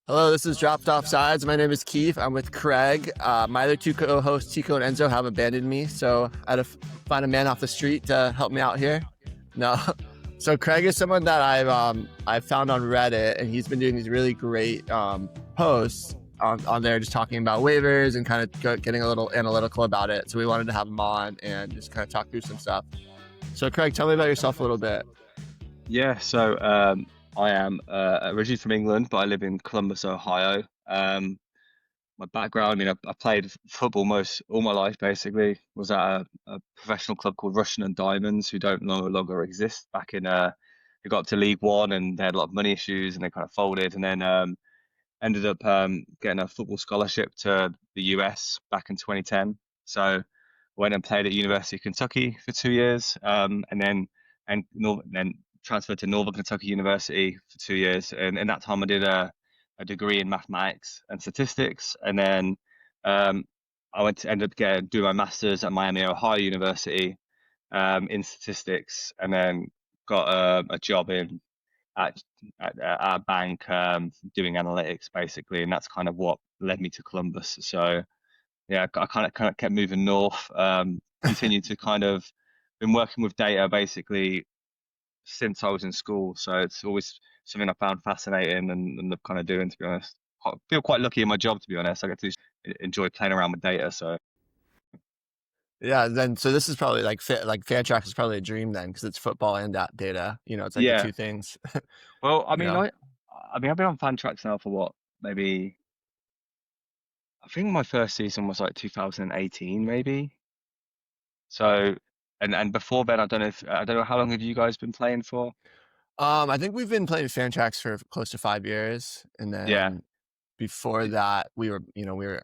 Hello, this is Dropped Offsides. My name is Keefe. I'm with Craig. My other two co-hosts, Tico and Enzo, have abandoned me, so I had to find a man off the street to help me out here. No, so Craig is someone that I've found on Reddit, and he's been doing these really great posts on there, just talking about waivers and kind of getting a little analytical about it. So we wanted to have him on and just kind of talk through some stuff. So Craig, tell me about yourself a little bit. Yeah, so I am originally from England, but I live in Columbus, Ohio. My background, I played football most all my life, basically. Was at a professional club called Russian and Diamonds, who don't no longer exist. Back in, they got up to League One and they had a lot of money issues and they kind of folded. And then ended up getting a football scholarship to the US back in 2010. So went and played at University of Kentucky for 2 years, and then transferred to Northern Kentucky University for 2 years. And in that time, I did a degree in mathematics and statistics, and then I ended up doing my master's at Miami, Ohio University in statistics, and then got a job at, at a bank doing analytics basically, and that's kind of what led me to Columbus. So yeah, I kind of kept moving north, continued to kind of been working with data basically since I was in school. So it's always something I found fascinating and love kind of doing, to be honest. I feel quite lucky in my job, to be honest. I get to enjoy playing around with data. So Yeah, then so this is probably like Fantrax is probably a dream then because it's football and that data. It's like the yeah, two things. well, you know. I mean, I've been on Fantrax now for what, maybe, I think my first season was like 2018, maybe. So, and before then, I don't know how long have you guys been playing for? I think we've been playing Fantrax for close to 5 years, and Yeah. then before that, we were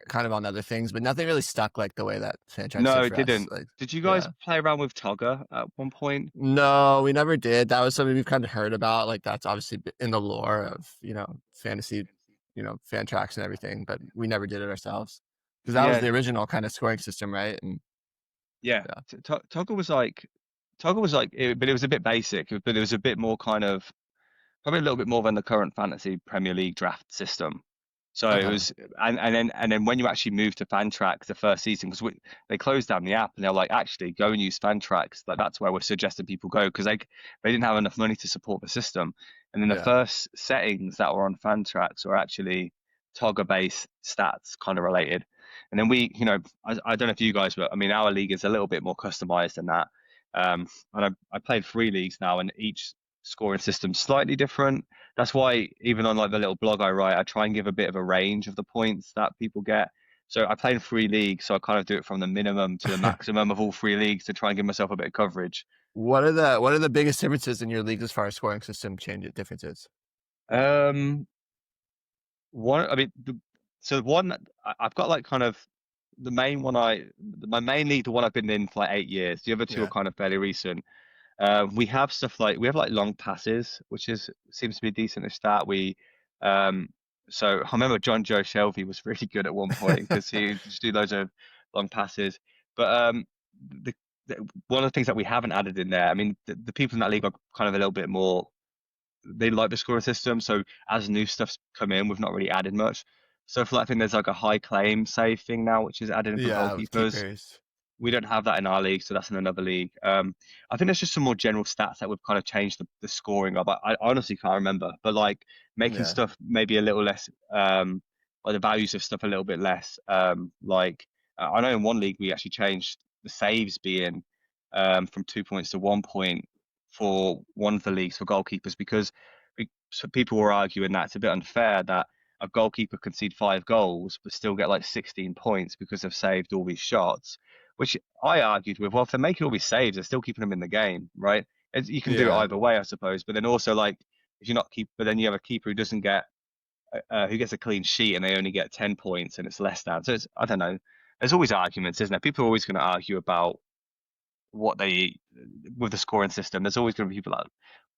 kind of on other things, but nothing really stuck like the way that Fantrax No, did it for us. didn't. Like, Did you guys yeah, play around with Togger at one point? no, we never did. That was something we've kind of heard about. Like that's obviously in the lore of fantasy, Fantrax and everything, but we never did it ourselves because that was Yeah, the original kind of scoring system, right? And yeah. yeah, Toggle was but it was a bit basic, but it was a bit more kind of probably a little bit more than the current fantasy Premier League draft system. So it okay, was, and then when you actually moved to Fantrax the first season, because they closed down the app and they're like, actually go and use Fantrax. Like that's where we're suggesting people go because they didn't have enough money to support the system. And then the yeah, first settings that were on Fantrax were actually Togger based stats kind of related. And then I don't know if you guys, but I mean, our league is a little bit more customized than that. And I played 3 leagues now, and each scoring system slightly different. That's why even on like the little blog I write, I try and give a bit of a range of the points that people get. So I play in 3 leagues, so I kind of do it from the minimum to the maximum of all 3 leagues to try and give myself a bit of coverage. what are the biggest differences in your league as far as scoring system change differences? Um, one, I mean, so one I've got like kind of the main one my main league, the one I've been in for like 8 years. The other two are Yeah, kind of fairly recent. We have like long passes, which is seems to be a decent at start. Um, so I remember John Joe Shelby was really good at one point because he would just do loads of long passes. But the, one of the things that we haven't added in there, I mean, the people in that league are kind of a little bit more. They like the scoring system, so as new stuff's come in, we've not really added much. So for that thing, there's like a high claim save thing now, which is added in for yeah, with goalkeepers. keepers. We don't have that in our league, so that's in another league. I think there's just some more general stats that we've kind of changed the scoring of. I honestly can't remember, but like making Yeah, stuff maybe a little less, like the values of stuff a little bit less. I know in one league we actually changed the saves being from 2 points to 1 point for one of the leagues for goalkeepers because so people were arguing that it's a bit unfair that a goalkeeper concede 5 goals but still get like 16 points because they've saved all these shots, which I argued with. Well, if they're making all these saves, they're still keeping them in the game, right? You can do it yeah. either way, I suppose. But then also, like, if you're not but then you have a keeper who doesn't get, who gets a clean sheet and they only get 10 points and it's less than. So I don't know. There's always arguments, isn't there? People are always going to argue about what they, with the scoring system. There's always going to be people that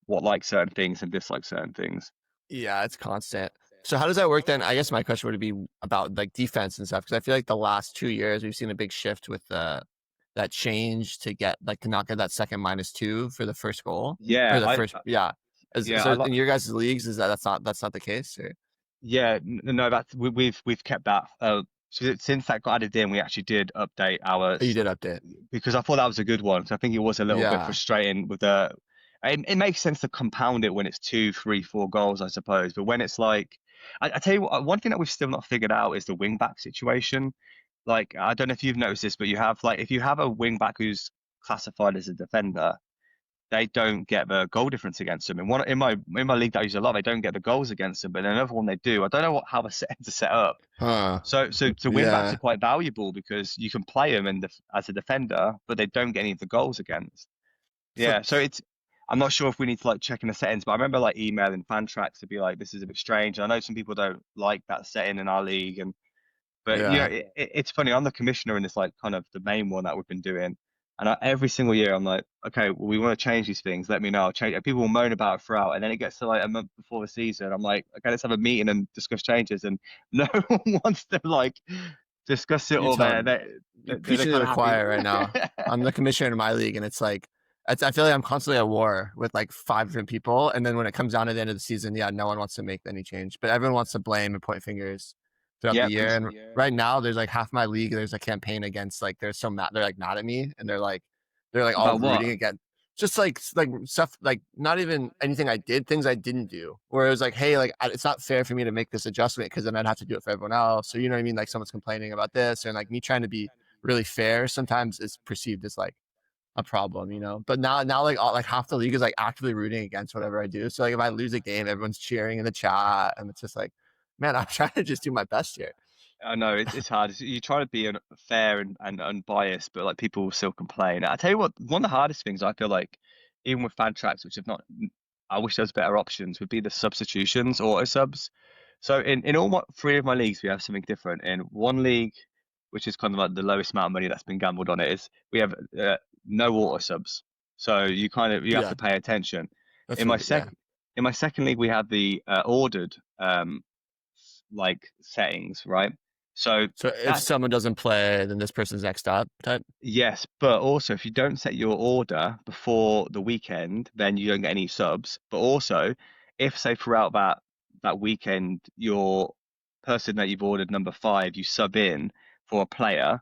what like certain things and dislike certain things. Yeah, it's constant. So how does that work then? I guess my question would be about like defense and stuff because I feel like the last 2 years we've seen a big shift with that change to get like to not get that second -2 for the first goal or Yeah, the first. Yeah. yeah, I So like. in your guys' leagues, is that's not the case? Or? Yeah, no, we've kept that. So since that got added in, we actually did update Oh, you ours did update. because I thought that was a good one. So I think it was a little bit Yeah. frustrating with the. It makes sense to compound it when it's two, three, four goals, I suppose. But when it's like, I tell you what, one thing that we've still not figured out is the wing back situation. Like, I don't know if you've noticed this, but you have like if you have a wing back who's classified as a defender, they don't get the goal difference against them. In my league that I use a lot, they don't get the goals against them, but in another one they do. I don't know how the settings are set up. Huh. So wing backs are Yeah. quite valuable because you can play them as a defender, but they don't get any of the goals against. So Yeah, so I'm not sure if we need to like check in the settings, but I remember like emailing Fantrax to be like, this is a bit strange. I know some people don't like that setting in our league, and but yeah. it's funny. I'm the commissioner and it's like kind of the main one that we've been doing. And every single year, I'm like, okay, well, we want to change these things. Let me know. I'll change it. People will moan about it throughout, and then it gets to like a month before the season. I'm like, okay, let's have a meeting and discuss changes. And no one wants to like discuss it, You or tell you're they're preaching to kind the of happy. choir right now. I'm the commissioner in my league, and it's like I feel like I'm constantly at war with like five different people. And then when it comes down to the end of the season, yeah, no one wants to make any change, but everyone wants to blame and point fingers throughout the Yep, year. And right now, there's like half my league. There's a campaign against like they're so mad. They're like mad at me, and they're like all about rooting what? against just like stuff like not even anything I did, things I didn't do. Where it was like, hey, like it's not fair for me to make this adjustment because then I'd have to do it for everyone else. So you know what I mean? Like someone's complaining about this, and like me trying to be really fair sometimes is perceived as like a problem, you know. But now like half the league is like actively rooting against whatever I do. So like if I lose a game, everyone's cheering in the chat, and it's just like, man, I'm trying to just do my best here. I know it's hard. You try to be fair and unbiased, but like people will still complain. I tell you what, one of the hardest things I feel like, even with fan tracks, which have not, I wish there was better options, would be the substitutions, auto subs. So in all three of my leagues, we have something different. In one league, which is kind of like the lowest amount of money that's been gambled on it, is we have no auto subs. So you have Yeah, to pay attention. that's In my really yeah. second league, we have the ordered like settings, right? So So if that someone doesn't play, then this person's next up type. yes, but also if you don't set your order before the weekend, then you don't get any subs. But also, if say throughout that weekend, your person that you've ordered number five, you sub in for a player,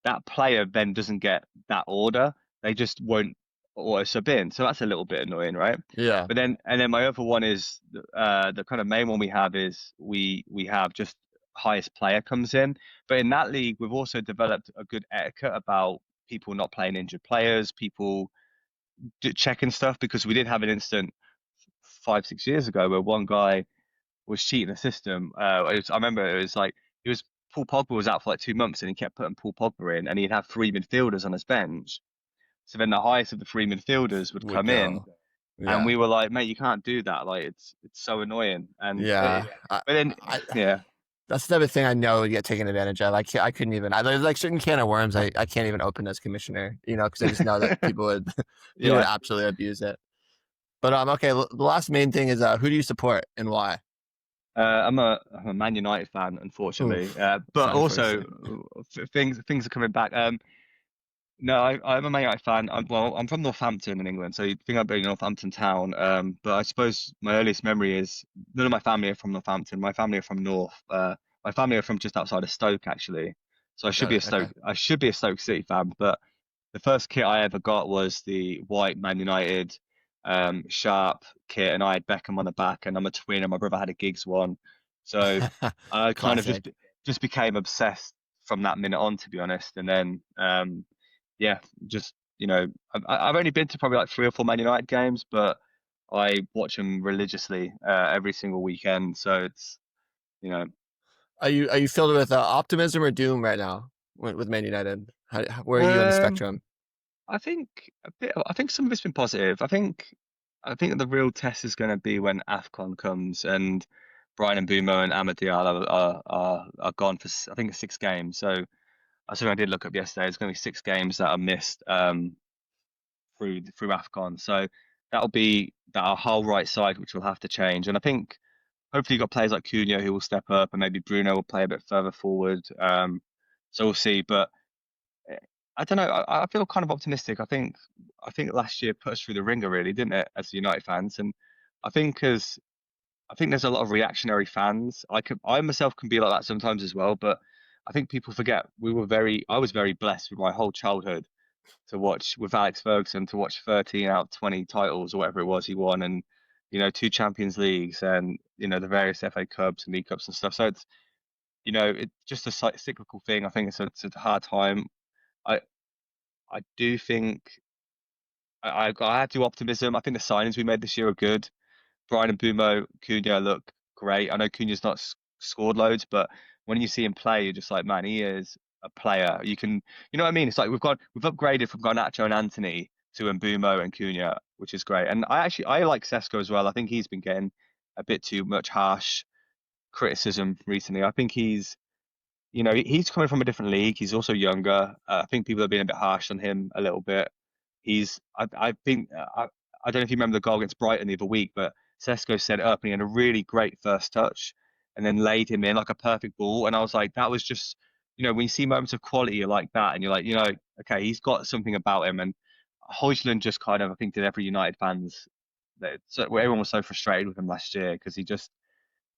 that player then doesn't get that order. They just won't auto sub in. So that's a little bit annoying, right? Yeah. But then and then my other one is the kind of main one we have is we have just highest player comes in. But in that league, we've also developed a good etiquette about people not playing injured players, people checking stuff because we did have an incident 5, 6 years ago where one guy was cheating the system. I remember it was like it was Paul Pogba was out for like 2 months and he kept putting Paul Pogba in and he'd have three midfielders on his bench. So then the highest of the three midfielders would Would come in go. and Yeah. we were like, mate, you can't do that. Like it's so annoying. Yeah. But then I yeah, that's the type of thing I know would get taken advantage of. I couldn't even. There's like certain can of worms I can't even open as commissioner, you know, because I just know that people would people would yeah. absolutely abuse it. But okay, the last main thing is who do you support and why? I'm a Man United fan, unfortunately. Oof, it's But also unfortunate. things are coming back. No, I'm a Man United fan. I'm from Northampton in England, so you'd think I'd be in Northampton town. But I suppose my earliest memory is none of my family are from Northampton. My family are from North. My family are from just outside of Stoke, actually. So Got it. Okay. I should be a Stoke City fan. But the first kit I ever got was the white Man United sharp kit, and I had Beckham on the back, and I'm a twin, and my brother had a Giggs one. So I kind of Classic. just became obsessed from that minute on, to be honest. And then yeah, just I've only been to probably like three or four Man United games, but I watch them religiously every single weekend. So it's you know Are you filled with optimism or doom right now with Man United? Where are you on the um spectrum? I think a bit. I think some of it's been positive. I think the real test is going to be when AFCON comes and Brian and Bumo and Amad Diallo are gone for I think it's 6 games. So I think I did look up yesterday. It's going to be 6 games that are missed through AFCON. So that'll be that our whole right side, which will have to change. And I think hopefully you've got players like Cunha who will step up, and maybe Bruno will play a bit further forward. So we'll see. But I don't know. I feel kind of optimistic. I think last year put us through the ringer, really, didn't it, as United fans? And I think as I think there's a lot of reactionary fans. I myself can be like that sometimes as well, but I think people forget I was very blessed with my whole childhood to watch with Alex Ferguson, to watch 13 out of 20 titles or whatever it was he won, and two Champions Leagues, and the various FA Cups and League Cups and stuff. So it's just a cyclical thing. I think it's a hard time. I I do think I had to optimism. I think the signings we made this year are good. Brian and Bumo, Cunha look great. I know Cunha's not scored loads, but when you see him play, you're just like, man, he is a player. You know what I mean? It's like we've upgraded from Garnacho and Anthony to Mbumo and Cunha, which is great. And I like Sesko as well. I think he's been getting a bit too much harsh criticism recently. I think he's coming from a different league. He's also younger. I think people have been a bit harsh on him a little bit. I think, I don't know if you remember the goal against Brighton the other week, but Sesko set it up and he had a really great first touch and then laid him in like a perfect ball. And I was like, that was just, when you see moments of quality like that and you're like, okay, he's got something about him. And Højlund just kind of, I think, did every United fans everyone was so frustrated with him last year because he just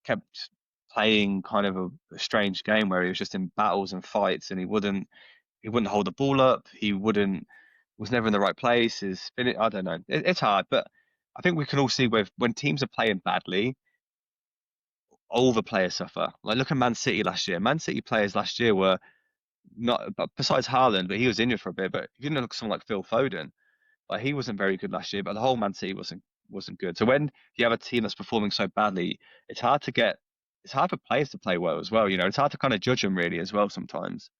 kept playing kind of a strange game where he was just in battles and fights and he wouldn't hold the ball up. He wouldn't was never in the right place. I don't know. It's hard, but I think we can all see when teams are playing badly, all the players suffer. Like look at Man City last year. Man City players last year were not, but besides Haaland, but he was injured for a bit. But if you look at someone like Phil Foden, like he wasn't very good last year. But the whole Man City wasn't good. So when you have a team that's performing so badly, it's hard for players to play well as well. It's hard to kind of judge them really as well sometimes.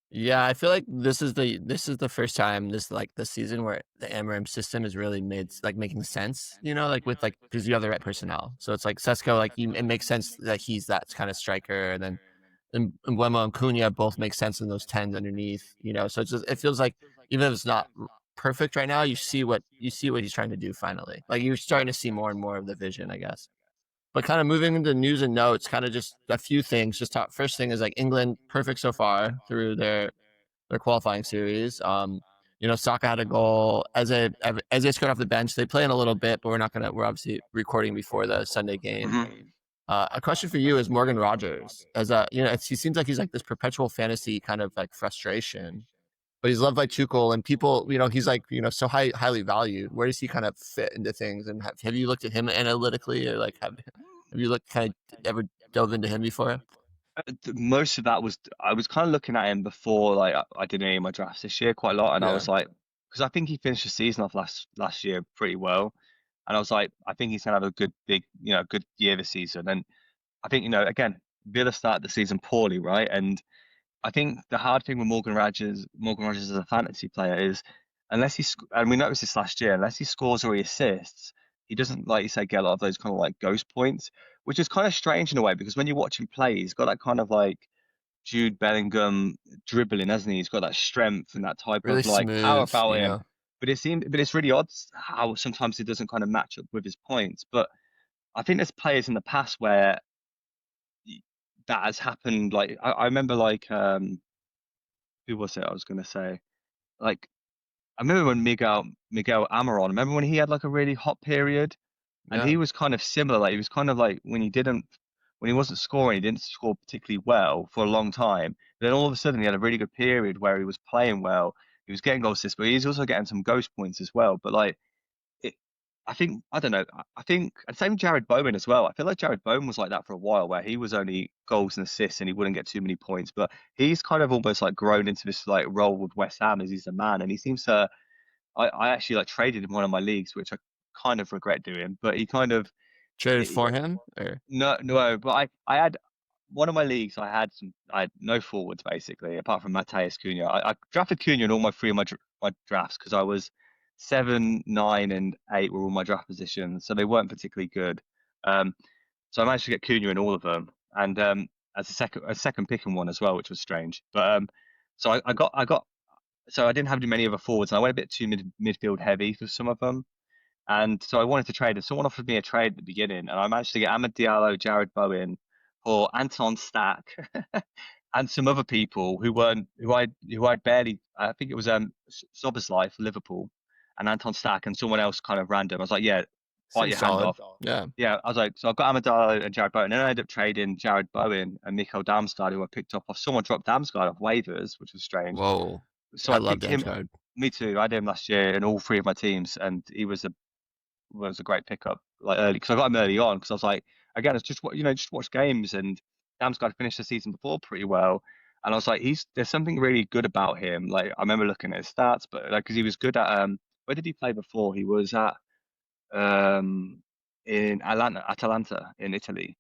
Yeah, I feel like this is the first time this season where the Amarim system is really making sense, like with because you have the right personnel. So it's like Sesko, it makes sense that he's that kind of striker, and then Mbeumo and Cunha both make sense in those tens underneath, So it feels like even if it's not perfect right now, you see what he's trying to do finally. Like you're starting to see more and more of the vision, I guess. But kind of moving into news and notes, kind of just a few things. Just first thing is like England perfect so far through their qualifying series. Saka had a goal as they scored off the bench. They play in a little bit, but we're obviously recording before the Sunday game. Mhm. A question for you is Morgan Rogers. He seems like he's like this perpetual fantasy kind of like frustration, but he's loved by Tuchel and people. He's like so highly valued. Where does he kind of fit into things? And have you looked at him analytically, or like have you looked kind of ever dove into him before? Most of that was I was kind of looking at him before like I did any of my drafts this year quite a lot, and I Yeah, was like, because I think he finished the season off last year pretty well, and I was like, I think he's gonna have a good good year this season, and I think again Villa started the season poorly, right? And I think the hard thing with Morgan Rogers as a fantasy player is and we noticed this last year, unless he scores or he assists, he doesn't, like you say, get a lot of those kind of like ghost points, which is kind of strange in a way because when you watch him play, he's got that kind of like Jude Bellingham dribbling, hasn't he? He's got that strength and that type really of like power smooth. about him. But it's really odd how sometimes it doesn't kind of match up with his points. But I think there's players in the past where that has happened. Like I remember like who was it? I was gonna say like I remember when Miguel Amaron. Remember when he had like a really hot period, and Yeah, he was kind of similar. Like he was kind of like when he wasn't scoring, he didn't score particularly well for a long time. Then all of a sudden, he had a really good period where he was playing well. He was getting goal assists, but he's also getting some ghost points as well. But like it, I think I don't know. I think and same Jared Bowen as well. I feel like Jared Bowen was like that for a while, where he was only goals and assists and he wouldn't get too many points. But he's kind of almost like grown into this like role with West Ham as he's a man, and he seems to. I actually like traded in one of my leagues, which I kind of regret doing, but he kind of traded for him, or no, but I had one of my leagues. I had no forwards basically, apart from Mateus Cunha. I drafted Cunha in all my three of my drafts because I was 7, 9, and 8 were all my draft positions, so they weren't particularly good. Um, so I managed to get Cunha in all of them, and as a second pick in one as well, which was strange. But so I got so I didn't have many other forwards, and I went a bit too midfield heavy for some of them. And so I wanted to trade, and someone offered me a trade at the beginning, and I managed to get Amad Diallo, Jared Bowen, for Anton Stack, and some other people who I barely. I think it was Soboslai for Liverpool, and Anton Stack, and someone else kind of random. I was like, yeah. bite Seems your hand solid. off. Yeah. Yeah, I was like, so I've got Amendola and Jared Bowen. And then I ended up trading Jared Bowen and Mikhail Damsgaard, who I picked up off. Someone dropped Damsgaard off waivers, which was strange. Whoa. So I I love picked him. Damsgaard. Me too. I had him last year in all three of my teams, and he was a great pickup like early because I got him early on because I was like, again, it's just just watch games, and Damsgaard finished the season before pretty well. And I was like, there's something really good about him. Like I remember looking at his stats, but like because he was good at where did he play before? He was at um in Atalanta in Italy,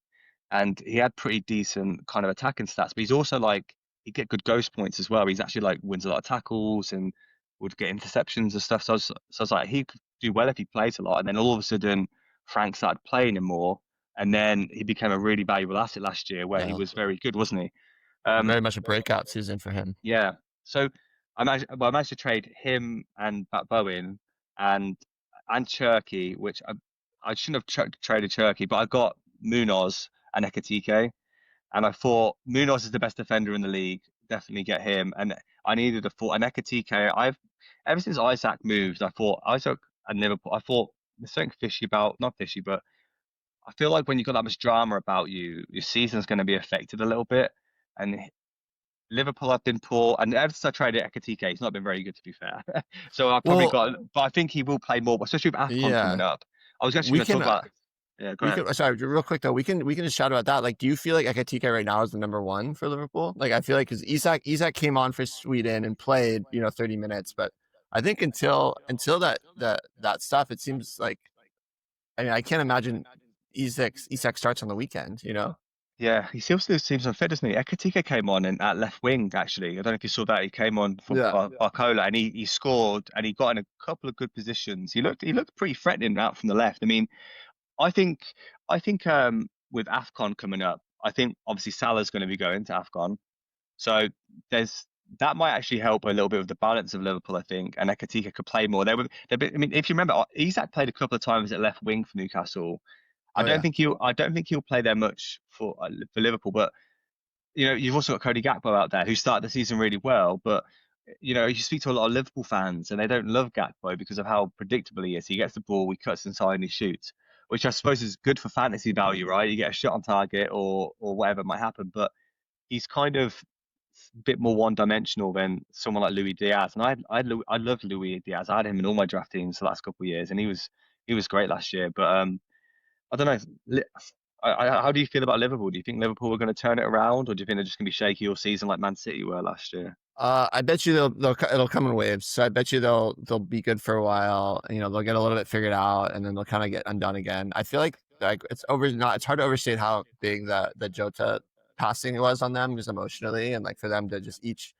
and he had pretty decent kind of attacking stats. But he's also like he get good ghost points as well. He's actually like wins a lot of tackles and would get interceptions and stuff. So I was like he could do well if he plays a lot. And then all of a sudden Frank started playing him more, and then he became a really valuable asset last year where he Yeah. was very good, wasn't he? Very much a breakout season for him. Yeah. So I managed to trade him and Bowen and Cherky, which I shouldn't have traded Cherky, but I got Munoz and Ekatike, and I thought Munoz is the best defender in the league. Definitely get him, and I needed a foot. And Ekatike, I've ever since Isaac moved, I thought Isaac and Liverpool. I thought there's something fishy about not fishy, but I feel like when you've got that much drama about you, your season's going to be affected a little bit. And Liverpool have been poor, and ever since I tried it, Ekatike, he's not been very good to be fair. So I probably got, but I think he will play more, especially with AFCON coming up. I was actually going to talk about. Yeah, go ahead. Sorry, real quick though, we can just shout about that. Like, do you feel like Ekatike right now is the number one for Liverpool? Like, I feel like because Isak came on for Sweden and played 30 minutes, but I think until that stuff, it seems like I can't imagine Isak starts on the weekend. Yeah, he still seems unfit, doesn't he? Ekatike came on at left wing, actually. I don't know if you saw that. He came on for Barcola, and he scored, and he got in a couple of good positions. He looked pretty threatening out from the left. I mean, I think with AFCON coming up, I think obviously Salah's going to be going to AFCON, so that might actually help a little bit with the balance of Liverpool, I think, and Ekatike could play more. I mean, if you remember, Isak played a couple of times at left wing for Newcastle. I don't think he'll play there much for Liverpool, but you've also got Cody Gakpo out there who started the season really well, but you speak to a lot of Liverpool fans and they don't love Gakpo because of how predictable he is. He gets the ball, he cuts inside and he shoots, which I suppose is good for fantasy value, right? You get a shot on target or whatever might happen, but he's kind of a bit more one-dimensional than someone like Luis Diaz. And I love Luis Diaz. I had him in all my draft teams the last couple of years, and he was great last year. But I don't know. How do you feel about Liverpool? Do you think Liverpool are going to turn it around, or do you think they're just going to be shaky all season like Man City were last year? I bet you it'll come in waves. So I bet you they'll be good for a while. They'll get a little bit figured out, and then they'll kind of get undone again. I feel like it's hard to overstate how big the Jota passing was on them just emotionally, and like for them to just each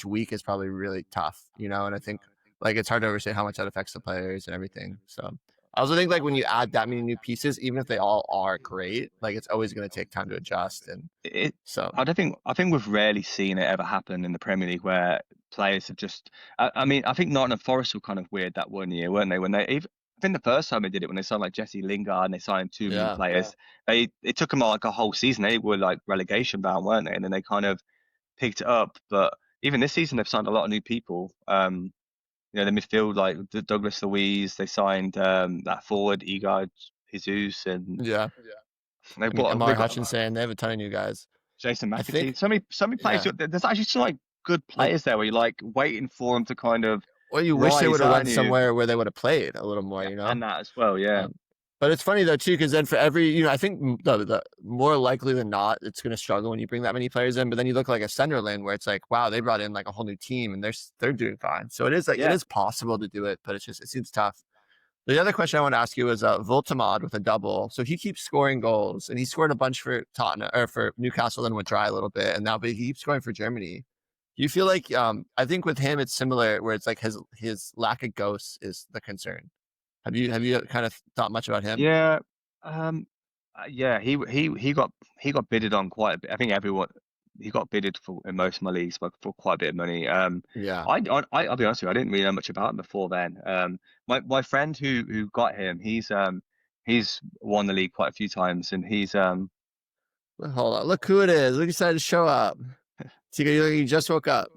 week is probably really tough. And I think like it's hard to overstate how much that affects the players and everything. So I also think like when you add that many new pieces, even if they all are great, like it's always going to take time to adjust. And I think we've rarely seen it ever happen in the Premier League where players have just. I mean, I think Nottingham Forest were kind of weird that one year, weren't they? I think the first time they did it when they signed like Jesse Lingard and they signed two new players, it took them like a whole season. They were like relegation bound, weren't they? And then they kind of picked it up. But even this season, they've signed a lot of new people. The midfield, like Douglas Luiz, they signed that forward, Igor Jesus, and they've got Amari Hutchinson. They have a ton of new guys. Jason McAtee. So many players. There's actually some like good players there where you're like waiting for them to kind of. Or you wish they would have went somewhere where they would have played a little more, And that as well, yeah. But it's funny though too, because then for every, I think the more likely than not, it's going to struggle when you bring that many players in. But then you look like a Sunderland where it's like, wow, they brought in like a whole new team and they're doing fine. So it is like it is possible to do it, but it seems tough. The other question I want to ask you is Voltamad with a double. So he keeps scoring goals, and he scored a bunch for Tottenham or for Newcastle, then went dry a little bit, and now but he keeps scoring for Germany. Do you feel like I think with him it's similar, where it's like his lack of ghosts is the concern. Have you kind of thought much about him? Yeah, he got bidded on quite a bit. I think he got bidded for in most of my leagues for quite a bit of money. I'll be honest with you, I didn't really know much about him before then. My friend who got him, he's won the league quite a few times, and he's Hold on, look who it is. Look, he decided to show up. You just woke up,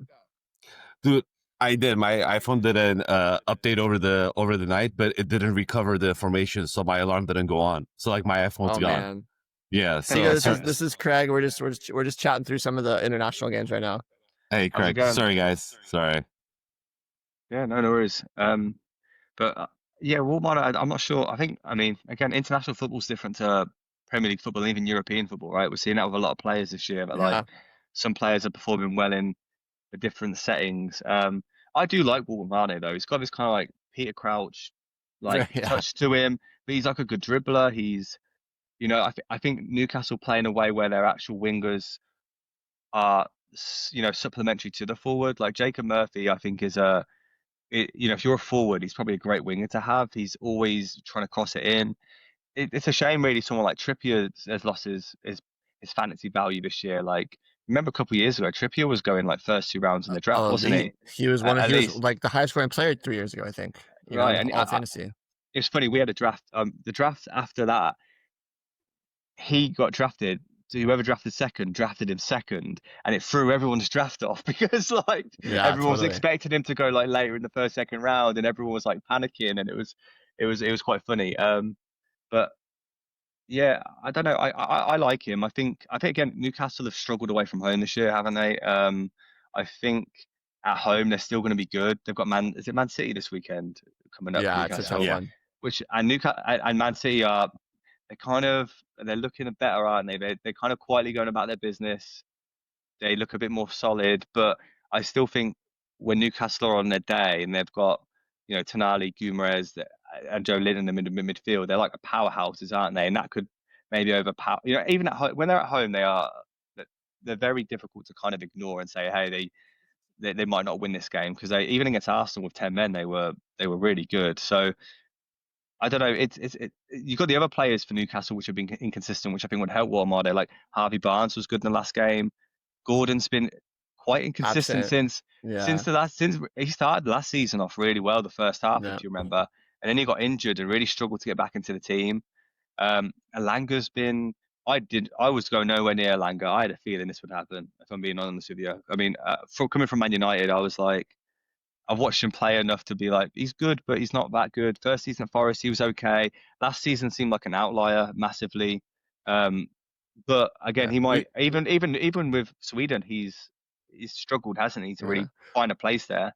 dude. I did. My iPhone did an update over the night, but it didn't recover the information, so my alarm didn't go on. So like my iPhone's Oh gone. man. Yeah. Tico, So this is Craig. We're just chatting through some of the international games right now. hey, How's it Craig. going? Sorry, guys. Sorry. Yeah, no worries. But yeah, Walmart, I'm not sure. I mean, again, international football's different to Premier League football, and even European football, right? We're seeing that with a lot of players this year, but like Yeah. some players are performing well in the different settings. I do like Walmart though. He's got this kind of like Peter Crouch, like Yeah. touch to him, but he's like a good dribbler. He's, I think Newcastle play in a way where their actual wingers are, supplementary to the forward. Like Jacob Murphy, I think is if you're a forward, he's probably a great winger to have. He's always trying to cross it in. It's a shame, really. Someone like Trippier has lost his fantasy value this year. Like, remember a couple of years ago, Trippier was going like first 2 rounds in the draft, Oh, wasn't he? he was At he was least, like the highest scoring player 3 years ago, I think. right? In And all fantasy. it's funny. We had a draft. The draft after that, he got drafted. So whoever drafted second drafted him second, and it threw everyone's draft off because like Yeah, everyone was totally. expecting him to go like later in the first, second round, and everyone was like panicking, and it was quite funny. But yeah, I don't know. I like him. I think again Newcastle have struggled away from home this year, haven't they? I think at home they're still going to be good. They've got Man City this weekend coming up, Yeah, it's a tough Newcastle, Yeah. one. which and Newcastle and Man City are they're looking better, aren't they? They're kind of quietly going about their business. They look a bit more solid, but I still think when Newcastle are on their day and they've got, Tonali, Guimaraes, and Joe Linton in the midfield, they're like powerhouses, aren't they? And that could maybe overpower. Even at home, when they're at home, they're very difficult to kind of ignore and say, hey, they might not win this game because they even against Arsenal with 10 men, they were really good. So I don't know. You got the other players for Newcastle which have been inconsistent, which I think would help Walmart. Like Harvey Barnes was good in the last game. Gordon's been quite inconsistent Absent. since Yeah. since he started last season off really well, the first half, Yeah. if you remember, and then he got injured and really struggled to get back into the team. Alanga's been. I was going nowhere near Alanga. I had a feeling this would happen, if I'm being honest with you. I mean, coming from Man United, I was like, I've watched him play enough to be like, he's good, but he's not that good. First season at Forest, he was okay. Last season seemed like an outlier massively. Um, but again, Yeah. he might even with Sweden, he's struggled, hasn't he, to Yeah. really find a place there.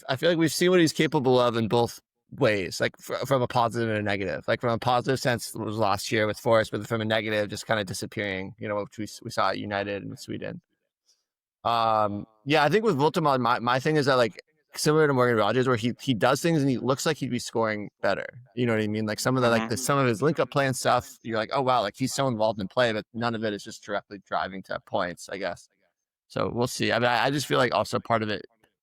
I feel like we've seen what he's capable of in both ways, like from a positive and a negative. Like from a positive sense, it was last year with Forest, but from a negative, just kind of disappearing. Which we saw at United and Sweden. Yeah, I think with Voltemad, my thing is that like similar to Morgan Rogers, where he does things and he looks like he'd be scoring better. You know what I mean? Like some of the Mhm. some of his link up play and stuff, you're like, oh wow, like he's so involved in play, but none of it is just directly driving to points, I guess. So we'll see. I mean, I just feel like also part of it,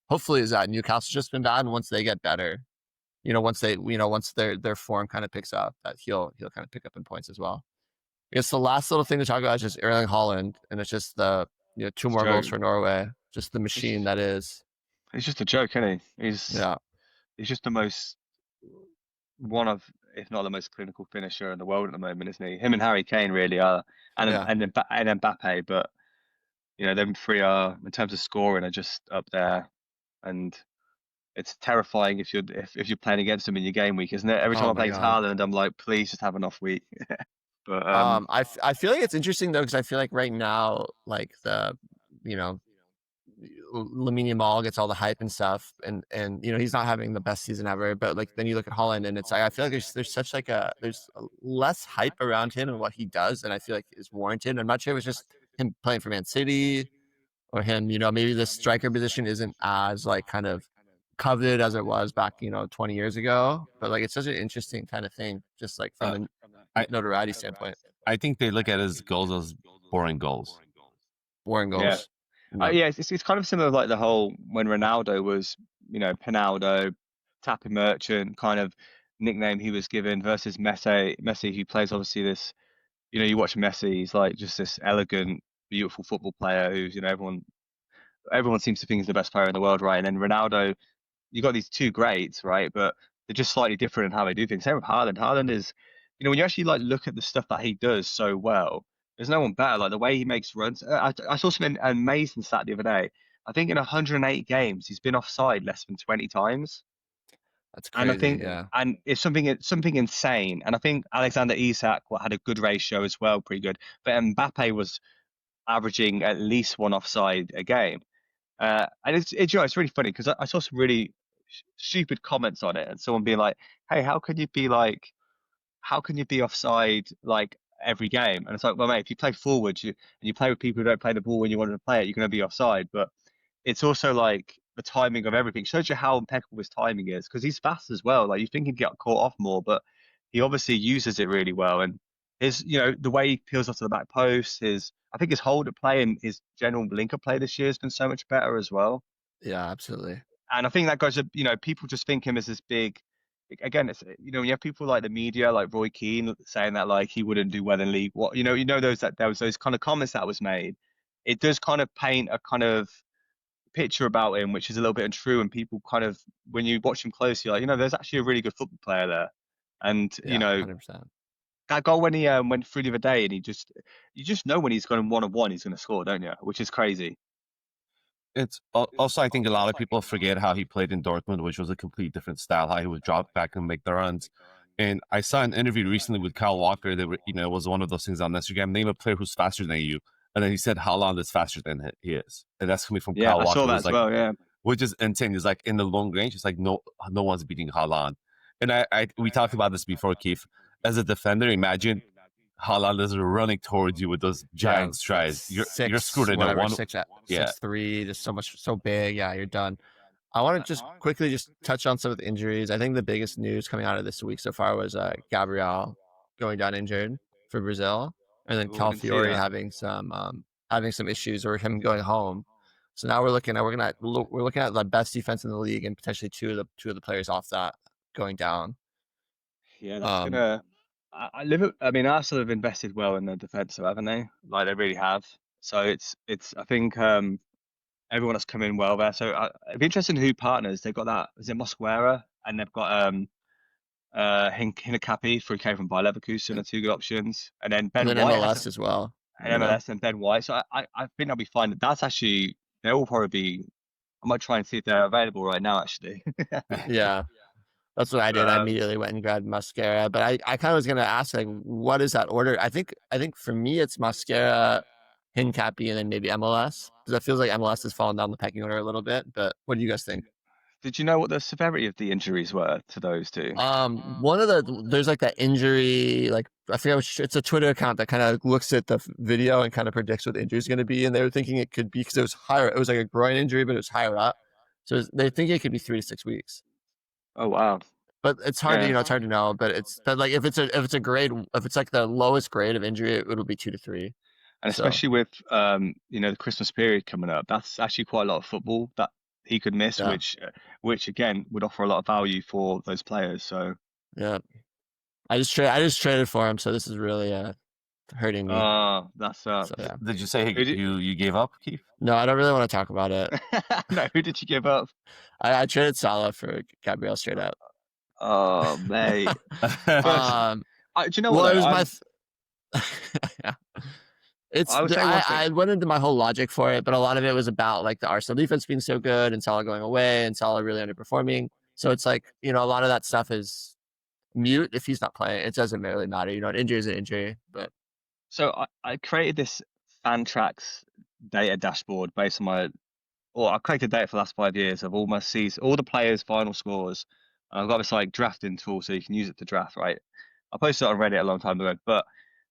hopefully, is that Newcastle's just been bad, and once they get better, once their form kind of picks up, that he'll kind of pick up in points as well. I guess the last little thing to talk about is just Erling Haaland, and it's just the two It's a more goals joke. for Norway, just the machine He's, that is. he's just a joke, isn't he? Yeah, He's just the most one of, if not the most clinical finisher in the world at the moment, isn't he? Him and Harry Kane really are, and yeah. and Mbappe, but them three are in terms of scoring are just up there, and it's terrifying if you're playing against them in your game week, isn't it? Every time Oh I my play god. Haaland, I'm like, please just have an off week. But I feel like it's interesting though, because I feel like right now, like the you know Lamine Yamal gets all the hype and stuff, and he's not having the best season ever. But like then you look at Holland, and it's like I feel like there's such like there's less hype around him and what he does, and I feel like is warranted. I'm not sure if it's just him playing for Man City or him, maybe the striker position isn't as like kind of coveted as it was back 20 years ago. But like it's such an interesting kind of thing, just like from Uh, a I notoriety standpoint. I think they look at his goals as boring goals. Boring yeah, goals. No. yeah, it's kind of similar like the whole when Ronaldo was, Pinaldo, tapping merchant kind of nickname he was given versus Messi, who plays obviously this, you watch Messi, he's like just this elegant, beautiful football player who's, everyone seems to think he's the best player in the world, right? And then Ronaldo, you got these two greats, right? But they're just slightly different in how they do things. Same with Haaland. Haaland is, when you actually like look at the stuff that he does so well, there's no one better. Like the way he makes runs. I saw some amazing stat the other day. I think in 108 games, he's been offside less than 20 times. That's And I crazy. think, Yeah. and it's something insane. And I think Alexander Isak had a good ratio as well, pretty good. But Mbappe was averaging at least one offside a game. And it's really funny because I saw some really stupid comments on it, and someone being like, "Hey, how can you be offside like every game?" And it's like, well, mate, if you play forward, and you play with people who don't play the ball when you want to play it, you're going to be offside. But it's also like the timing of everything shows you how impeccable his timing is because he's fast as well. Like you think he'd get caught off more, but he obviously uses it really well. And the way he peels off to the back post, I think his hold at play and his general link up play this year has been so much better as well. Yeah, absolutely. And I think that goes, people just think him as this big. Again, it's when you have people like the media, like Roy Keane, saying that like he wouldn't do well in league. What there was those kind of comments that was made. It does kind of paint a kind of picture about him, which is a little bit untrue, and people kind of when you watch him closely, like there's actually a really good football player there, and Yeah, 100%. that goal when he went through the other day, and you just know when he's going 1-on-1, he's going to score, don't you? Which is crazy. It's also, I think a lot of people forget how he played in Dortmund, which was a complete different style, how he would drop back and make the runs. And I saw an interview recently with Kyle Walker that it was one of those things on Instagram. Name a player who's faster than you, and then he said Haaland is faster than he is, and that's coming from Yeah, Kyle I Walker. saw that as well. Yeah, Which is insane. It's like in the long range, it's like no one's beating Haaland. And we talked about this before, Keith. As a defender, imagine Haaland is running towards you with those giant strides. You're screwed in whatever, one. 6'3", just so big. Yeah, you're done. I want to just quickly just touch on some of the injuries. I think the biggest news coming out of this week so far was Gabriel going down injured for Brazil, and then Calafiori having some issues or him going home. So now we're looking at the best defense in the league and potentially two of the players off that going down. Yeah, that's gonna. I mean, Arsenal have invested well in their defence, haven't they? Like they really have. So I think everyone has come in well there. So it'd be interesting who partners. They've got that. Is it Mosquera? And they've got Hinakapi who came from Bayer Leverkusen are two good options. And then Ben and then White MLS as well. And MLS and Ben White. So I think they'll be fine. That's actually they'll all probably be. I might try and see if they're available right now. Actually. Yeah. That's what I did. I immediately went and grabbed Mascara, but I kind of was gonna ask like, what is that order? I think for me it's Mascara, Hincapi, and then maybe MLS because it feels like MLS has fallen down the pecking order a little bit. But what do you guys think? Did you know what the severity of the injuries were to those two? There's like that injury, like I forget which, it's a Twitter account that kind of looks at the video and kind of predicts what the injury is going to be, and they were thinking it could be because it was higher. It was like a groin injury, but it was higher up, so they think it could be 3 to 6 weeks. Oh wow! But it's hard to it's hard to know. But like if it's a grade, if it's like the lowest grade of injury, it'll be 2 to 3. And especially with the Christmas period coming up, that's actually quite a lot of football that he could miss, which again would offer a lot of value for those players. So yeah, I just traded for him, so this is really hurting me. Oh, that sucks. So, yeah. Did you say you gave up, Keith? No, I don't really want to talk about it. No, who did you give up? I traded Salah for Gabriel straight out. Oh, mate. Do you know well, what? It was yeah. I went into my whole logic for it, but a lot of it was about like the Arsenal defense being so good and Salah going away and Salah really underperforming. So it's like, a lot of that stuff is mute if he's not playing. It doesn't really matter. An injury is an injury. But so I created this Fantrax data dashboard based on I collected data for the last 5 years of all my seasons, all the players' final scores. And I've got this like drafting tool so you can use it to draft, right? I posted it on Reddit a long time ago, but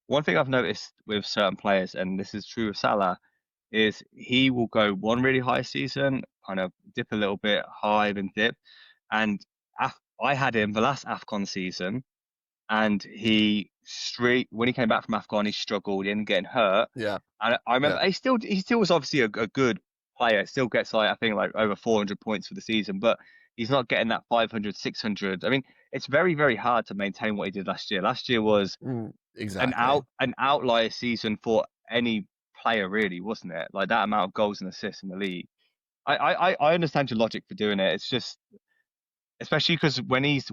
one thing I've noticed with certain players, and this is true of Salah, is he will go one really high season, kind of dip a little bit, high, then dip. And I had him the last AFCON season, and when he came back from AFCON, he struggled in getting hurt. Yeah. And I remember he still was obviously a good player. Still gets I think over 400 points for the season, but he's not getting that 500, 600. I mean, it's very, very hard to maintain what he did last year. Last year was exactly an outlier season for any player, really, wasn't it? Like that amount of goals and assists in the league. I understand your logic for doing it. It's just especially because when he's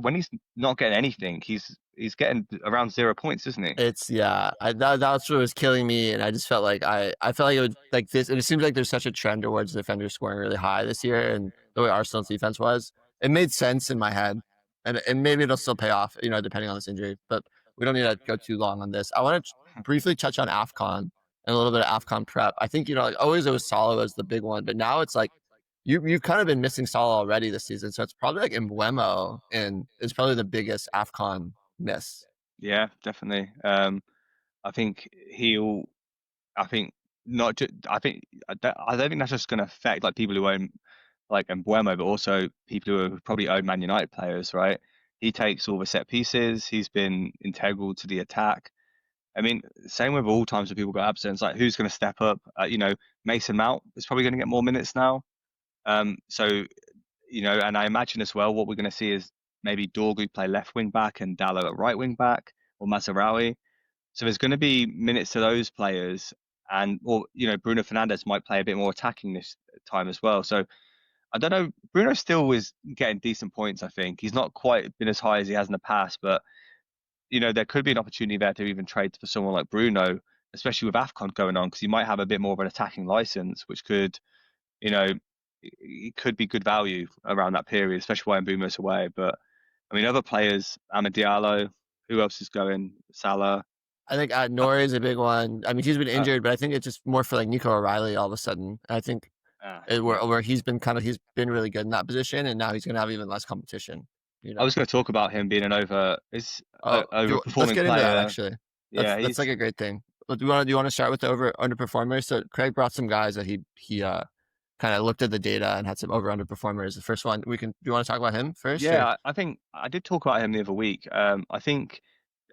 not getting anything, he's getting around 0 points, isn't he? That's what was killing me, and I just felt like I felt like it would like this. And it seems like there's such a trend towards defenders scoring really high this year, and the way Arsenal's defense was, it made sense in my head, and maybe it'll still pay off, depending on this injury. But we don't need to go too long on this. I want to briefly touch on AFCON and a little bit of AFCON prep. I think like always it was Salah was the big one, but now it's like you've kind of been missing Salah already this season, so it's probably like Embuemo, and it's probably the biggest AFCON miss. Yeah, definitely. I think he'll. I think not. I don't think that's just going to affect like people who own like Embuemo, but also people who probably own Man United players, right? He takes all the set pieces. He's been integral to the attack. I mean, same with all times when people got absent. It's like who's going to step up? Mason Mount is probably going to get more minutes now. So and I imagine as well what we're going to see is maybe Dorgu play left wing back and Dallo at right wing back, or Mazraoui. So there's going to be minutes to those players, or Bruno Fernandes might play a bit more attacking this time as well. So I don't know. Bruno still is getting decent points. I think he's not quite been as high as he has in the past, but there could be an opportunity there to even trade for someone like Bruno, especially with AFCON going on, because he might have a bit more of an attacking license, which could, it could be good value around that period, especially when Mbeumo's away. But I mean, other players, Amad Diallo, who else is going? Salah. I think Nori is a big one. I mean, he's been injured, but I think it's just more for like Nico O'Reilly all of a sudden. I think where he's been really good in that position, and now he's going to have even less competition. I was going to talk about him being an overperforming let's get player. Into that, actually. That's like a great thing. Do you want to start with the underperformers? So Craig brought some guys that he kind of looked at the data and had some underperformers. The first one do you want to talk about him first? Yeah, I think I did talk about him the other week. I think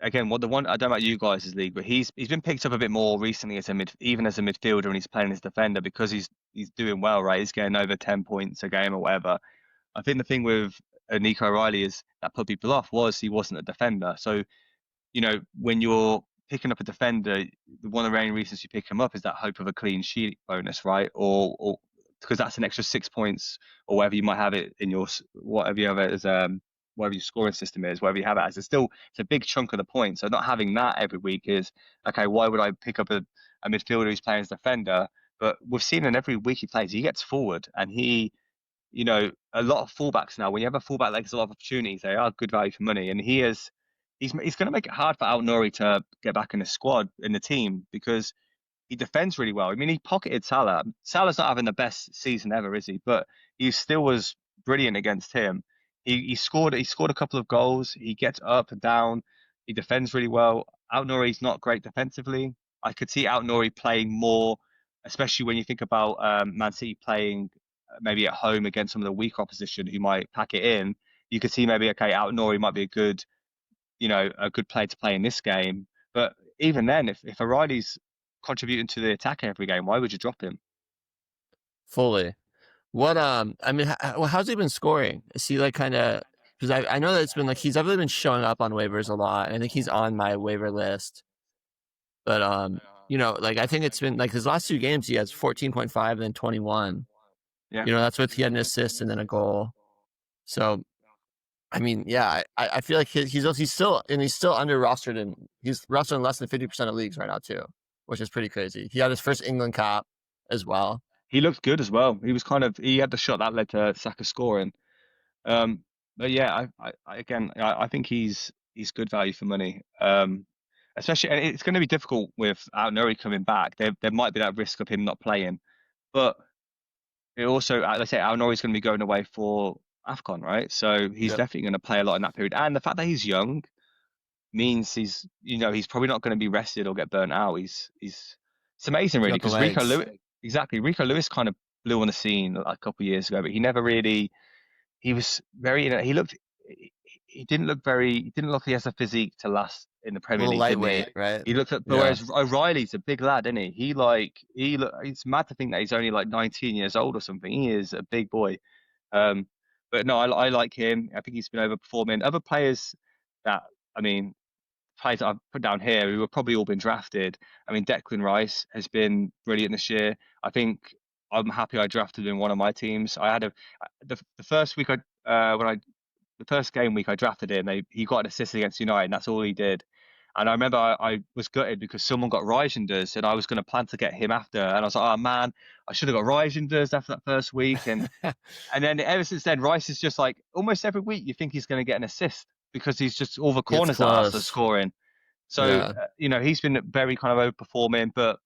again, I don't know about you guys' league, but he's been picked up a bit more recently even as a midfielder, and he's playing as defender because he's doing well, right? He's getting over 10 points a game or whatever. I think the thing with Nico O'Reilly is that put people off was he wasn't a defender. So, when you're picking up a defender, one of the main reasons you pick him up is that hope of a clean sheet bonus, right? Or because that's an extra 6 points or whatever you might have it in your whatever you have it as whatever your scoring system is, whatever you have it as. It's a big chunk of the points. So not having that every week is okay. Why would I pick up a midfielder who's playing as defender? But we've seen in every week he plays, he gets forward, and he, a lot of fullbacks now. When you have a fullback, like there's a lot of opportunities. They are good value for money, and he's going to make it hard for Aït-Nouri to get back in the squad in the team because he defends really well. I mean, he pocketed Salah. Salah's not having the best season ever, is he? But he still was brilliant against him. He scored a couple of goals. He gets up and down. He defends really well. Aït-Nouri's not great defensively. I could see Aït-Nouri playing more, especially when you think about Man City playing maybe at home against some of the weak opposition who might pack it in. You could see maybe, okay, Aït-Nouri might be a good player to play in this game. But even then, if O'Reilly's contributing to the attack every game, why would you drop him? Fully. What I mean, how's he been scoring? Is he like kind of, because I know that it's been like he's definitely been showing up on waivers a lot, and I think he's on my waiver list. But like I think it's been like his last 2 games he has 14.5 and then 21. Yeah. That's with he had an assist and then a goal. So I mean, yeah, I feel like he's still under rostered, and he's rostered in less than 50% of leagues right now too, which is pretty crazy. He had his first England cap as well. He looked good as well. He had the shot that led to Saka scoring. But yeah, I think he's good value for money. Especially, and it's going to be difficult with Aït-Nouri coming back. There might be that risk of him not playing, but it also, let's say Aït-Nouri's going to be going away for AFCON, right? So he's definitely going to play a lot in that period. And the fact that he's young means he's probably not going to be rested or get burnt out. It's amazing, really, because Rico Lewis kind of blew on the scene a couple of years ago, but he never really. He was very. He didn't look like he has a physique to last in the Premier League. Lightweight, right? He looked at, whereas O'Reilly's a big lad, isn't he? It's mad to think that he's only like 19 years old or something. He is a big boy. But no, I like him. I think he's been overperforming. Other players players that I've put down here who have probably all been drafted. I mean, Declan Rice has been brilliant this year. I think I'm happy I drafted him in one of my teams. I had the first week when I the first game week I drafted him, he got an assist against United, and that's all he did. And I remember I was gutted because someone got Reijnders, and I was going to plan to get him after. And I was like, oh man, I should have got Reijnders after that first week. And then ever since then, Rice is just like almost every week you think he's going to get an assist because he's just all the corners that are scoring. So he's been very kind of overperforming. But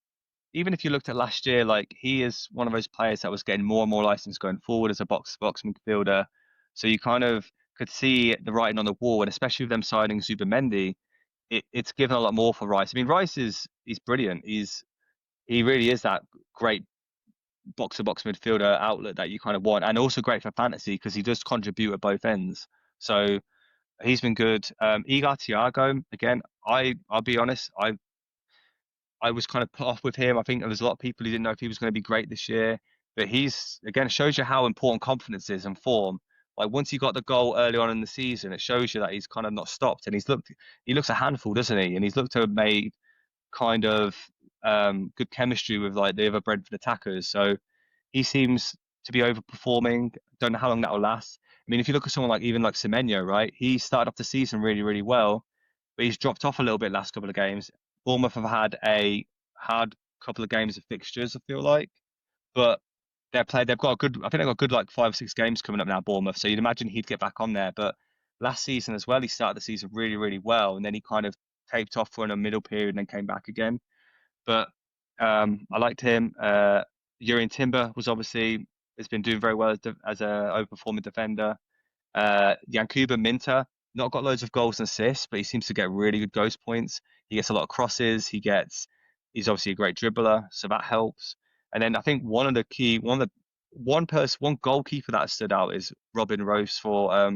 even if you looked at last year, like he is one of those players that was getting more and more license going forward as a box midfielder. So you kind of could see the writing on the wall, and especially with them signing Zubimendi, it's given a lot more for Rice. I mean, Rice he's brilliant. He really is that great box-to-box midfielder outlet that you kind of want, and also great for fantasy because he does contribute at both ends. So he's been good. Igor Thiago, again, I'll be honest, I was kind of put off with him. I think there was a lot of people who didn't know if he was going to be great this year, but he's, again, shows you how important confidence is and form. Like once he got the goal early on in the season, it shows you that he's kind of not stopped, and he looks a handful, doesn't he? And he's looked to have made kind of good chemistry with like the other Brentford attackers. So he seems to be overperforming. Don't know how long that will last. I mean, if you look at someone like even like Semenyo, right? He started off the season really, really well, but he's dropped off a little bit last couple of games. Bournemouth have had a hard couple of games of fixtures, I feel like, but they've got a good. I think they've got good like 5 or 6 games coming up now, Bournemouth. So you'd imagine he'd get back on there. But last season as well, he started the season really, really well, and then he kind of taped off for a middle period and then came back again. But I liked him. Jurrien Timber has been doing very well as a overperforming defender. Yankuba Minter, not got loads of goals and assists, but he seems to get really good ghost points. He gets a lot of crosses. He's obviously a great dribbler, so that helps. And then I think one goalkeeper that stood out is Robin Rose for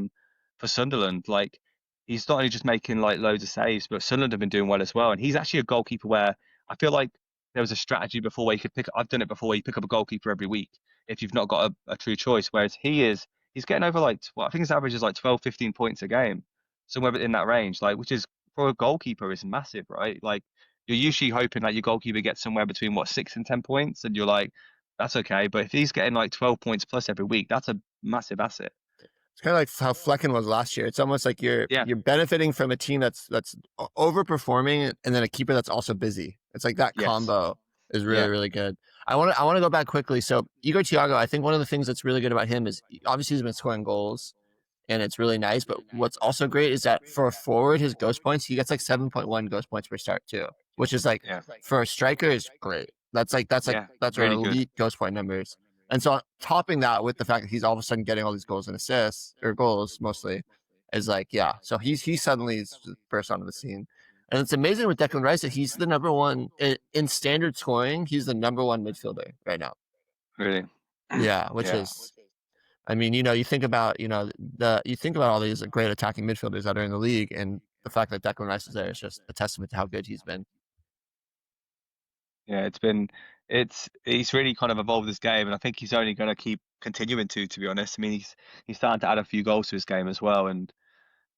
Sunderland. Like he's not only just making like loads of saves, but Sunderland have been doing well as well. And he's actually a goalkeeper where I feel like there was a strategy before where you could I've done it before, where you pick up a goalkeeper every week if you've not got a true choice. Whereas he's getting over I think his average is like 12, 15 points a game, somewhere in that range, like, which is for a goalkeeper is massive, right? Like you're usually hoping that your goalkeeper gets somewhere between 6 and 10 points, and you're like, that's okay. But if he's getting like 12 points plus every week, that's a massive asset. It's kind of like how Flecken was last year. It's almost like you're benefiting from a team that's overperforming, and then a keeper that's also busy. It's like that combo is really, really good. I want to go back quickly. So Igor Thiago, I think one of the things that's really good about him is obviously he's been scoring goals, and it's really nice. But what's also great is that for a forward, his ghost points, he gets like 7.1 ghost points per start too, which is like for a striker is great. That's really elite ghost point numbers. And so topping that with the fact that he's all of a sudden getting all these goals and assists, or goals mostly, is like, so he suddenly is burst onto the scene. And it's amazing with Declan Rice that he's the number one in standard scoring. He's the number one midfielder right now. Really? Yeah, which is, I mean, you think about, all these great attacking midfielders that are in the league, and the fact that Declan Rice is there is just a testament to how good he's been. Yeah, he's really kind of evolved this game, and I think he's only going to keep continuing to be honest. I mean, he's starting to add a few goals to his game as well, and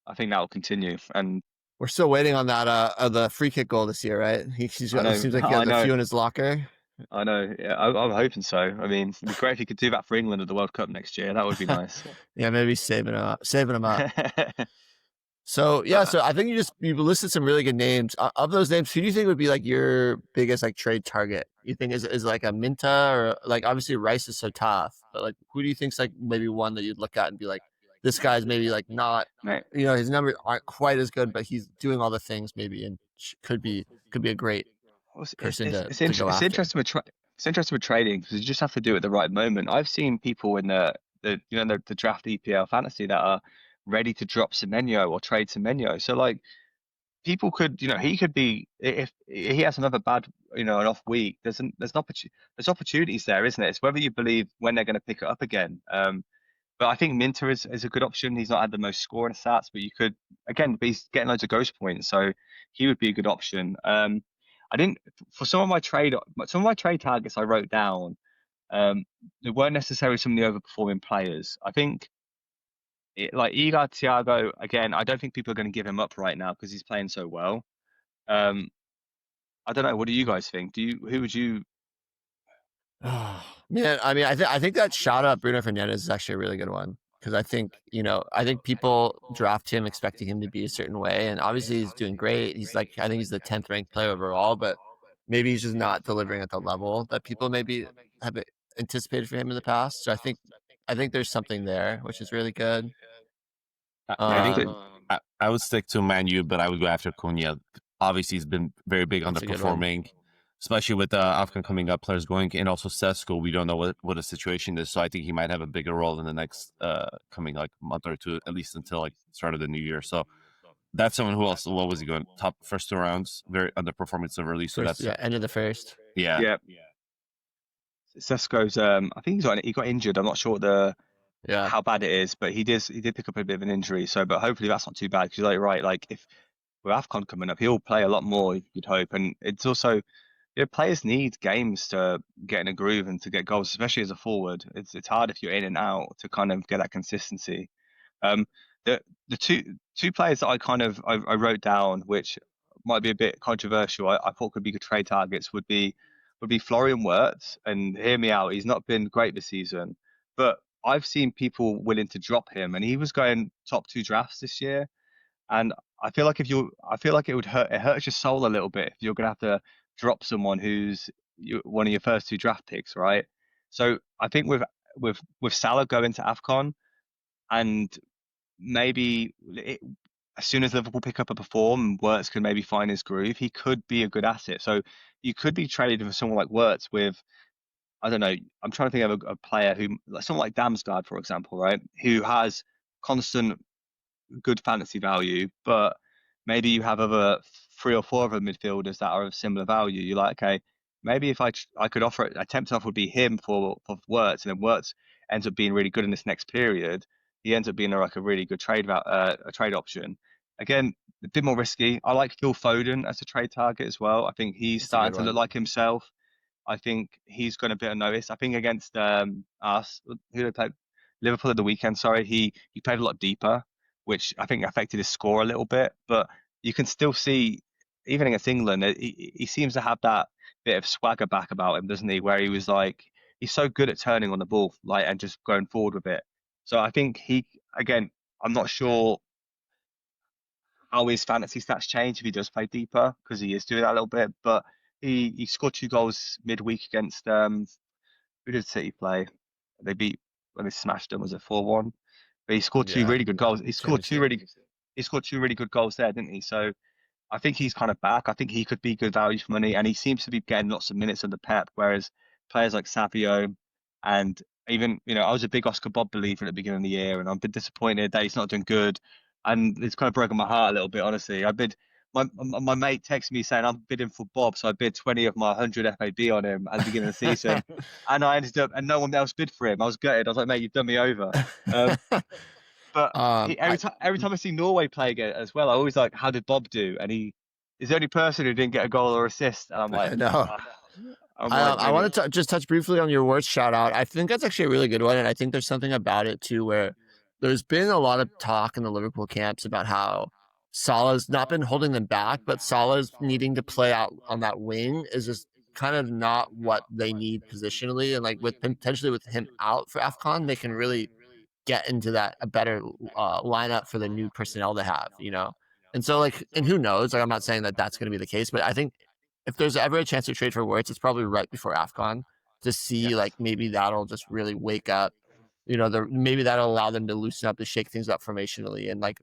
I think that will continue. And we're still waiting on that the free kick goal this year, right? It seems like he has a few in his locker. I know. Yeah, I'm hoping so. I mean, it'd be great if he could do that for England at the World Cup next year. That would be nice. Yeah, maybe saving him up. So so I think you listed some really good names. Of those names, who do you think would be like your biggest like trade target? You think is like a Minta, or like, obviously Rice is so tough, but like who do you think's like maybe one that you'd look at and be like, this guy's maybe like not, his numbers aren't quite as good, but he's doing all the things maybe, and could be a great person to go after. It's interesting with trading because you just have to do it at the right moment. I've seen people in the draft EPL fantasy that are ready to drop Semenyo or trade Semenyo. So like people could, he could be, if he has another bad, an off week, there's opportunities there, isn't it? It's whether you believe when they're going to pick it up again. But I think Minter is a good option. He's not had the most scoring stats, but you could, again, be getting loads of ghost points, so he would be a good option. I didn't, for some of my trade targets I wrote down, they weren't necessarily some of the overperforming players. I think like Igor Thiago, again, I don't think people are going to give him up right now because he's playing so well. I don't know. What do you guys think? Who would you? Man, I mean, I think that shot up Bruno Fernandes is actually a really good one. because I think people draft him expecting him to be a certain way, and obviously he's doing great. He's like, I think he's the 10th ranked player overall, but maybe he's just not delivering at the level that people maybe have anticipated for him in the past. So I think there's something there, which is really good. I think Um, I would stick to Man U, but I would go after Cunha. Obviously, he's been very big That's a good one. underperforming, especially with the AFCON coming up, players going, and also Sesko. We don't know what the situation is, so I think he might have a bigger role in the next coming like month or two, at least until like start of the new year. So that's someone who else. What was he going? Top first 2 rounds, very underperforming so early. So first, that's end of the first. Yeah. Sesko's I think he got injured. I'm not sure how bad it is, but he did pick up a bit of an injury. So, but hopefully that's not too bad, because you're like, right, like if with AFCON coming up, he'll play a lot more, you'd hope. And it's also, players need games to get in a groove and to get goals, especially as a forward. It's hard if you're in and out to kind of get that consistency. The two players that I wrote down, which might be a bit controversial, I thought could be good trade targets, would be Florian Wirtz. And hear me out, he's not been great this season, but I've seen people willing to drop him, and he was going top 2 drafts this year. And I feel like it would hurt your soul a little bit if you're gonna have to drop someone who's one of your first 2 draft picks, right? So I think with Salah going to AFCON, and maybe as soon as Liverpool pick up a perform, Wirtz can maybe find his groove, he could be a good asset. So you could be traded for someone like Wirtz with, I don't know, I'm trying to think of a player who, like someone like Damsgaard, for example, right? Who has constant good fantasy value, but maybe you have other 3 or 4 other midfielders that are of similar value. You're like, okay, maybe if I could offer it, attempt offer would be him for Wirtz, and then Wirtz ends up being really good in this next period. He ends up being like a really good trade option. Again, a bit more risky. I like Phil Foden as a trade target as well. I think he's starting to look like himself. I think he's going to be a notice. I think against us, who they played, Liverpool at the weekend. Sorry, he played a lot deeper, which I think affected his score a little bit. But you can still see, even against England, he seems to have that bit of swagger back about him, doesn't he? Where he was like, he's so good at turning on the ball, like, and just going forward with it. So I think again, I'm not sure how his fantasy stats change if he does play deeper, because he is doing that a little bit. But he scored 2 goals midweek against who did City play? They smashed them. Was it 4-1? But he scored 2 really good goals. He scored 2 really good goals there, didn't he? So I think he's kind of back. I think he could be good value for money, and he seems to be getting lots of minutes under Pep. Whereas players like Savio, and even, I was a big Oscar Bob believer at the beginning of the year, and I'm a bit disappointed that he's not doing good, and it's kind of broken my heart a little bit, honestly. My mate texted me saying I'm bidding for Bob, so I bid 20 of my 100 FAB on him at the beginning of the season, and I ended up, and no one else bid for him. I was gutted. I was like, mate, you've done me over. But every time I see Norway play again as well, I always like, how did Bob do? And he is the only person who didn't get a goal or assist. And I'm like, no. I want to just touch briefly on your Wirtz shout out. I think that's actually a really good one, and I think there's something about it too, where there's been a lot of talk in the Liverpool camps about how Salah's not been holding them back, but Salah's needing to play out on that wing is just kind of not what they need positionally. And like potentially with him out for AFCON, they can really get into that a better lineup for the new personnel to have, And so and who knows? Like, I'm not saying that that's going to be the case, but I think if there's ever a chance to trade for Wirtz, it's probably right before AFCON to see like maybe that'll just really wake up. Maybe that'll allow them to loosen up, to shake things up formationally, and like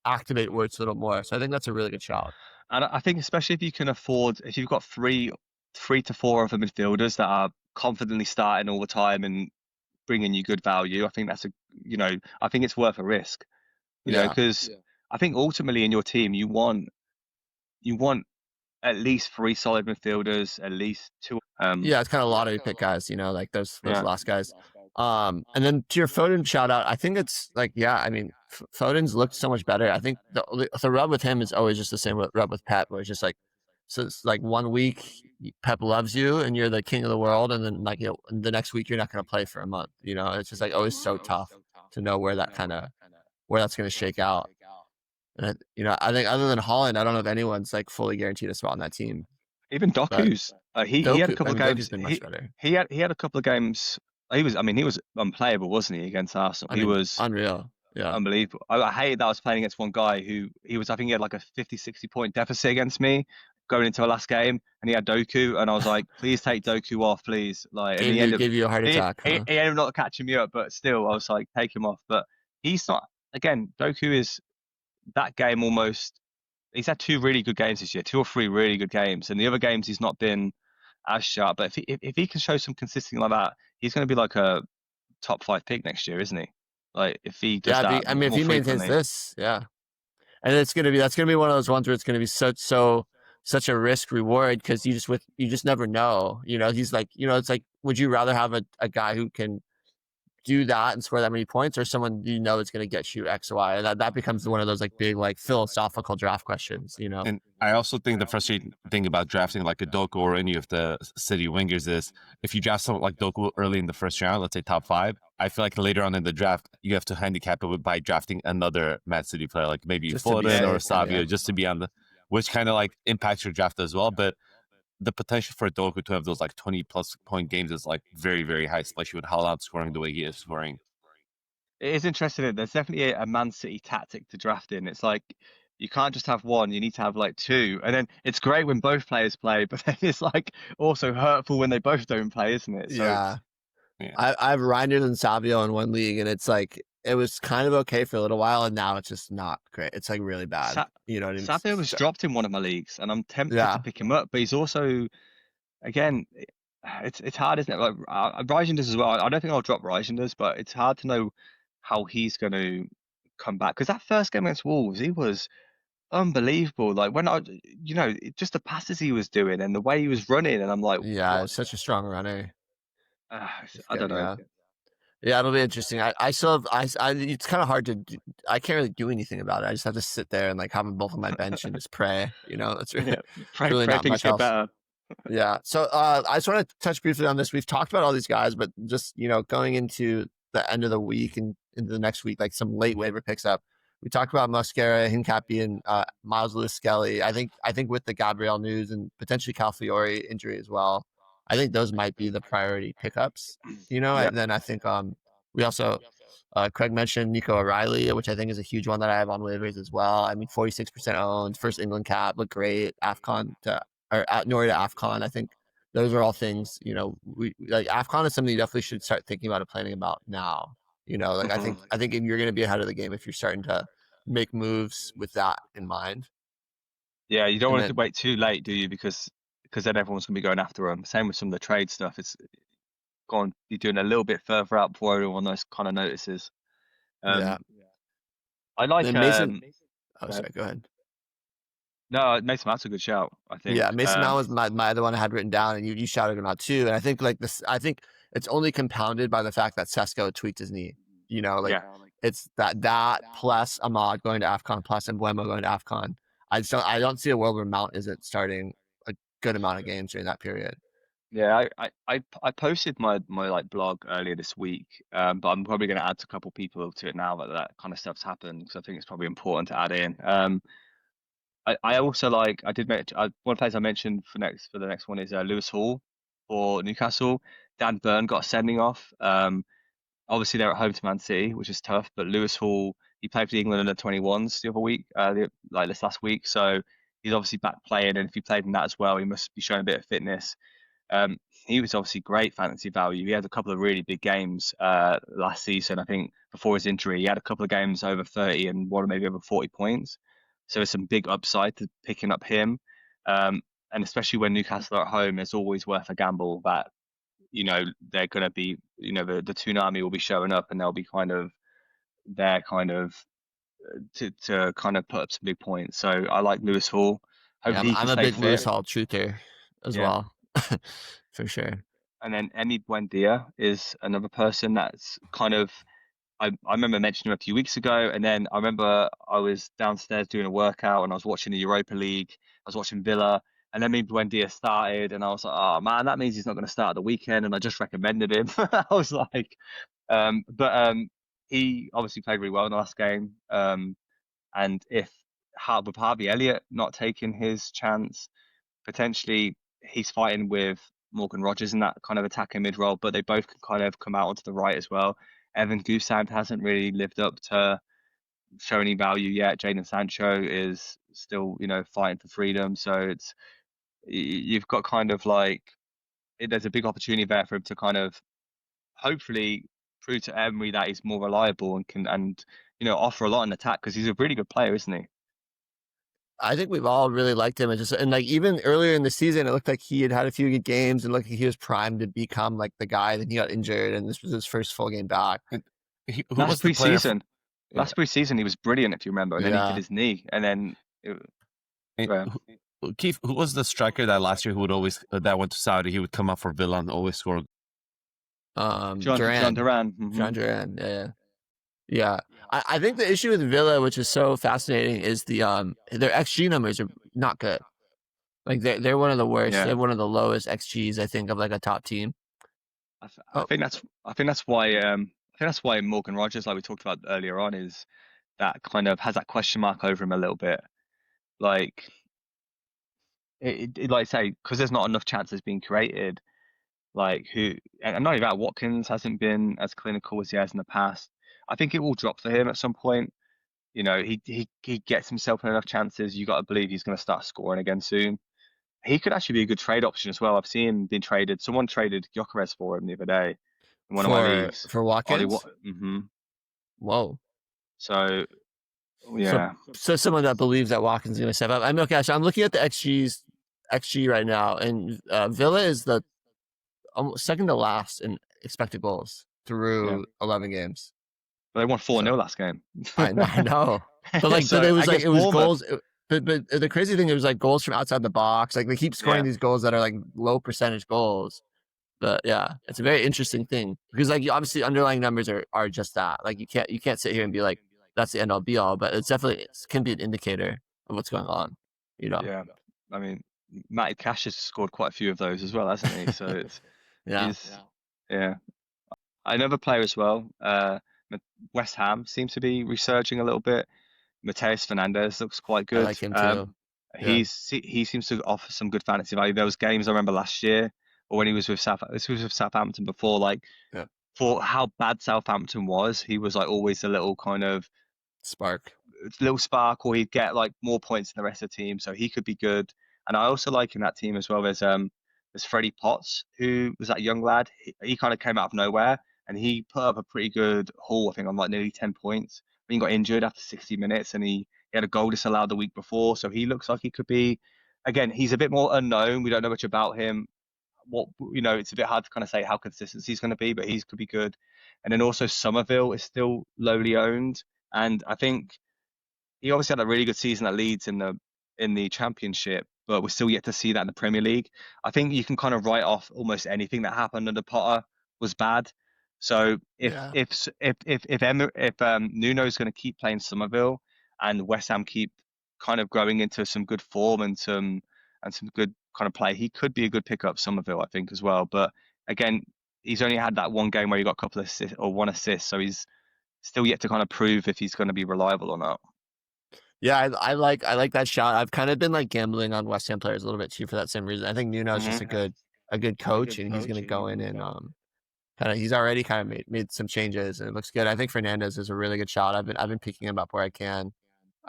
activate Wirtz a little more. So I think that's a really good shout. And I think especially if you can afford, if you've got three to 4 other midfielders that are confidently starting all the time and bringing you good value, I think that's I think it's worth a risk, because I think ultimately in your team you want at least 3 solid midfielders, at least 2. It's kind of lottery pick guys, like those last guys. And then to your Foden shout out, I think it's like, Foden's looked so much better. I think the rub with him is always just the same rub with Pep, where it's just like, so it's like 1 week Pep loves you and you're the king of the world, and then the next week you're not going to play for a month. It's just like always so tough to know where that's going to shake out. And I think other than Holland, I don't know if anyone's like fully guaranteed a spot on that team. Even Doku's, he had a couple of games. Been much better. He had a couple of games He was. I mean, he was unplayable, wasn't he, against Arsenal? I He mean, was unreal. Yeah. unbelievable. I hated that I was playing against one guy who he was. I think he had like a 50, 60 point deficit against me going into a last game, and he had Doku, and I was like, please take Doku off, please. Like, and he ended up Gave you a heart attack, huh? he ended up not catching me up, but still, I was like, take him off. But he's not. Again, Doku is that game almost. He's had two really good games this year, two or three really good games, and the other games he's not been as sharp. But if he can show some consistency like that, he's going to be like a top 5 pick next year, isn't he? Like if he does Yeah, that I mean, if more he maintains frequently. this, yeah, and that's gonna be one of those ones where it's gonna be such a risk reward because you just never know. He's like, it's like, would you rather have a guy who can do that and score that many points, or someone is going to get you X, Y? And that becomes one of those like big like philosophical draft questions. And I also think the frustrating thing about drafting like a Doku or any of the City wingers is if you draft someone like Doku early in the first round, let's say top 5, I feel like later on in the draft, you have to handicap it by drafting another Man City player, like maybe Foden or Savio, just to be on which kind of like impacts your draft as well. But the potential for Doku to have those like 20 plus point games is like very, very high, especially with Haaland scoring the way he is scoring. It is interesting. There's definitely a Man City tactic to draft in. It's like you can't just have one, you need to have like two. And then it's great when both players play, but then it's like also hurtful when they both don't play, isn't it? So Yeah. I've Reinders and Savio in one league, and it's like it was kind of okay for a little while, and now it's just not great. It's like really bad. You know what I mean? Savio was dropped in one of my leagues, and I'm tempted Yeah. to pick him up, but he's also, again, it's hard, isn't it? Like Reijnders as well. I don't think I'll drop Reijnders, but it's hard to know how he's going to come back because that first game against Wolves, he was unbelievable. Like when just the passes he was doing and the way he was running, and I'm like, yeah, what? it's such a strong runner. I don't know. Yeah, it'll be interesting. I still have, it's kind of hard to I can't really do anything about it. I just have to sit there and like have them both on my bench and just pray. It's really, Pray not things much get else. better. Yeah. So I just want to touch briefly on this. We've talked about all these guys, but just going into the end of the week and into the next week, like some late waiver picks up. We talked about Mosquera, Hincapie, and Miles Lewis-Skelly. I think with the Gabriel news and potentially Calafiori injury as well, I think those might be the priority pickups. And then I think we also Craig mentioned Nico O'Reilly, which I think is a huge one that I have on waivers as well. I mean, 46% owned, first England cap, looked great. AFCON or Norway to AFCON. I think those are all things, we like AFCON is something you definitely should start thinking about and planning about now. I think you're going to be ahead of the game if you're starting to make moves with that in mind. Yeah, you don't want to wait too late, do you? Because then everyone's going to be going after them. Same with some of the trade stuff. It's gone. You're doing a little bit further out before everyone kind of notices. Yeah. I like Mason. Sorry, go ahead. No, Mason Mount's a good shout, I think. Yeah, Mason Mount was my other one I had written down, and you shouted him out too. And I think I think it's only compounded by the fact that Sesko tweaked his knee. It's that plus Ahmad going to AFCON plus Mbeumo going to AFCON. I don't see a world where Mount isn't starting a good amount of games during that period. Yeah, I posted my like blog earlier this week, but I'm probably going to add a couple people to it now that kind of stuff's happened because I think it's probably important to add in. I also I did mention one place I mentioned for the next one is Lewis Hall for Newcastle. Dan Burn got a sending off. Obviously they're at home to Man City, which is tough. But Lewis Hall, he played for the England under 21s the other week, this last week. So he's obviously back playing, and if he played in that as well, he must be showing a bit of fitness. He was obviously great fantasy value. He had a couple of really big games last season. I think before his injury, he had a couple of games over 30 and one maybe over 40 points. So there's some big upside to picking up him. And especially when Newcastle are at home, it's always worth a gamble that, they're going to be, the tsunami will be showing up and they'll be to kind of put up some big points. So I like Lewis Hall. Hopefully I'm a big Lewis Hall truther as well, for sure. And then Emi Buendia is another person that's kind of, I remember mentioning him a few weeks ago, and then I remember I was downstairs doing a workout and I was watching the Europa League. I was watching Villa, and then Buendia started, and I was like, oh man, that means he's not going to start at the weekend, and I just recommended him. I was like, he obviously played really well in the last game, and with Harvey Elliott not taking his chance, potentially he's fighting with Morgan Rogers in that kind of attacking mid role, but they both can kind of come out onto the right as well. Evan Goossand hasn't really lived up to show any value yet. Jadon Sancho is still, fighting for freedom. So you've got kind of like, there's a big opportunity there for him to kind of hopefully prove to Emery that he's more reliable and can offer a lot in attack, because he's a really good player, isn't he? I think we've all really liked him. And like even earlier in the season, it looked like he had a few good games and looked like he was primed to become like the guy. Then he got injured, and this was his first full game back. Last preseason, he was brilliant, if you remember. And then he did his knee, and then. Keefe, who was the striker that last year who would always that went to Saudi? He would come up for Villa and always score. John Duran. Mm-hmm. John Duran. Yeah. I think the issue with Villa, which is so fascinating, is their XG numbers are not good. Like they're one of the worst. Yeah. They have one of the lowest XGs, I think, of like a top team. I think that's why Morgan Rogers, like we talked about earlier on, is that kind of has that question mark over him a little bit. Like like I say, because there's not enough chances being created. Like and not even that, Watkins hasn't been as clinical as he has in the past. I think it will drop for him at some point. He gets himself enough chances. You got to believe he's going to start scoring again soon. He could actually be a good trade option as well. I've seen him being traded. Someone traded Gyökeres for him the other day in one of my leagues. For Watkins? Mm-hmm. Whoa. So, yeah. So someone that believes that Watkins is going to step up. Okay, so I'm looking at the XG right now, and Villa is the second to last in expected goals through 11 games. But they won 4-0 last game. I know. But like, but it was goals. But the crazy thing, it was like goals from outside the box. Like they keep scoring these goals that are like low percentage goals. But yeah, it's a very interesting thing, because like obviously underlying numbers are just that. Like you can't sit here and be like that's the end all be all. But it's definitely can be an indicator of what's going on. Yeah. I mean, Matty Cash has scored quite a few of those as well, hasn't he? So it's yeah. Another player as well. West Ham seems to be resurging a little bit. Mateus Fernandes looks quite good. I like him too. He seems to offer some good fantasy value. There was games I remember last year, or when he was with Southampton before, like for how bad Southampton was, he was like always a little kind of spark, or he'd get like more points than the rest of the team, so he could be good. And I also like in that team as well. There's Freddie Potts, who was that young lad. He kind of came out of nowhere, and he put up a pretty good haul, I think, on like nearly 10 points. He got injured after 60 minutes, and he had a goal disallowed the week before. So he looks like he could be, again, he's a bit more unknown. We don't know much about him. It's a bit hard to kind of say how consistent he's going to be, but he could be good. And then also Somerville is still lowly owned. And I think he obviously had a really good season at Leeds in the Championship, but we're still yet to see that in the Premier League. I think you can kind of write off almost anything that happened under Potter was bad. So if Nuno is going to keep playing Somerville, and West Ham keep kind of growing into some good form and some good kind of play, he could be a good pickup, Somerville, I think, as well. But again, he's only had that one game where he got a couple of assists or one assist, so he's still yet to kind of prove if he's going to be reliable or not. Yeah, I like that shot. I've kind of been like gambling on West Ham players a little bit too for that same reason. I think Nuno is just a good coach, and he's going to go in and he's already kind of made some changes, and it looks good. I think Fernandes is a really good shot. I've been picking him up where I can.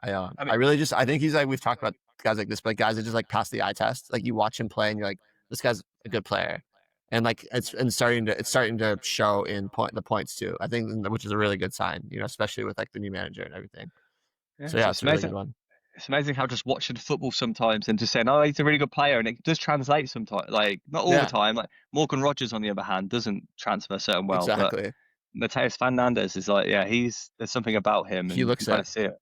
I think he's like, we've talked about guys like this, but guys that just like pass the eye test. Like you watch him play and you're like, this guy's a good player, and like it's starting to show in the points too. I think, which is a really good sign, especially with like the new manager and everything. So yeah, it's a really good one. It's amazing how just watching football sometimes and just saying, oh, he's a really good player, and it does translate sometimes. Like not all the time. Like Morgan Rogers, on the other hand, doesn't transfer certain well. Exactly. But Mateus Fernandes is like, there's something about him. And he looks you kind of see it.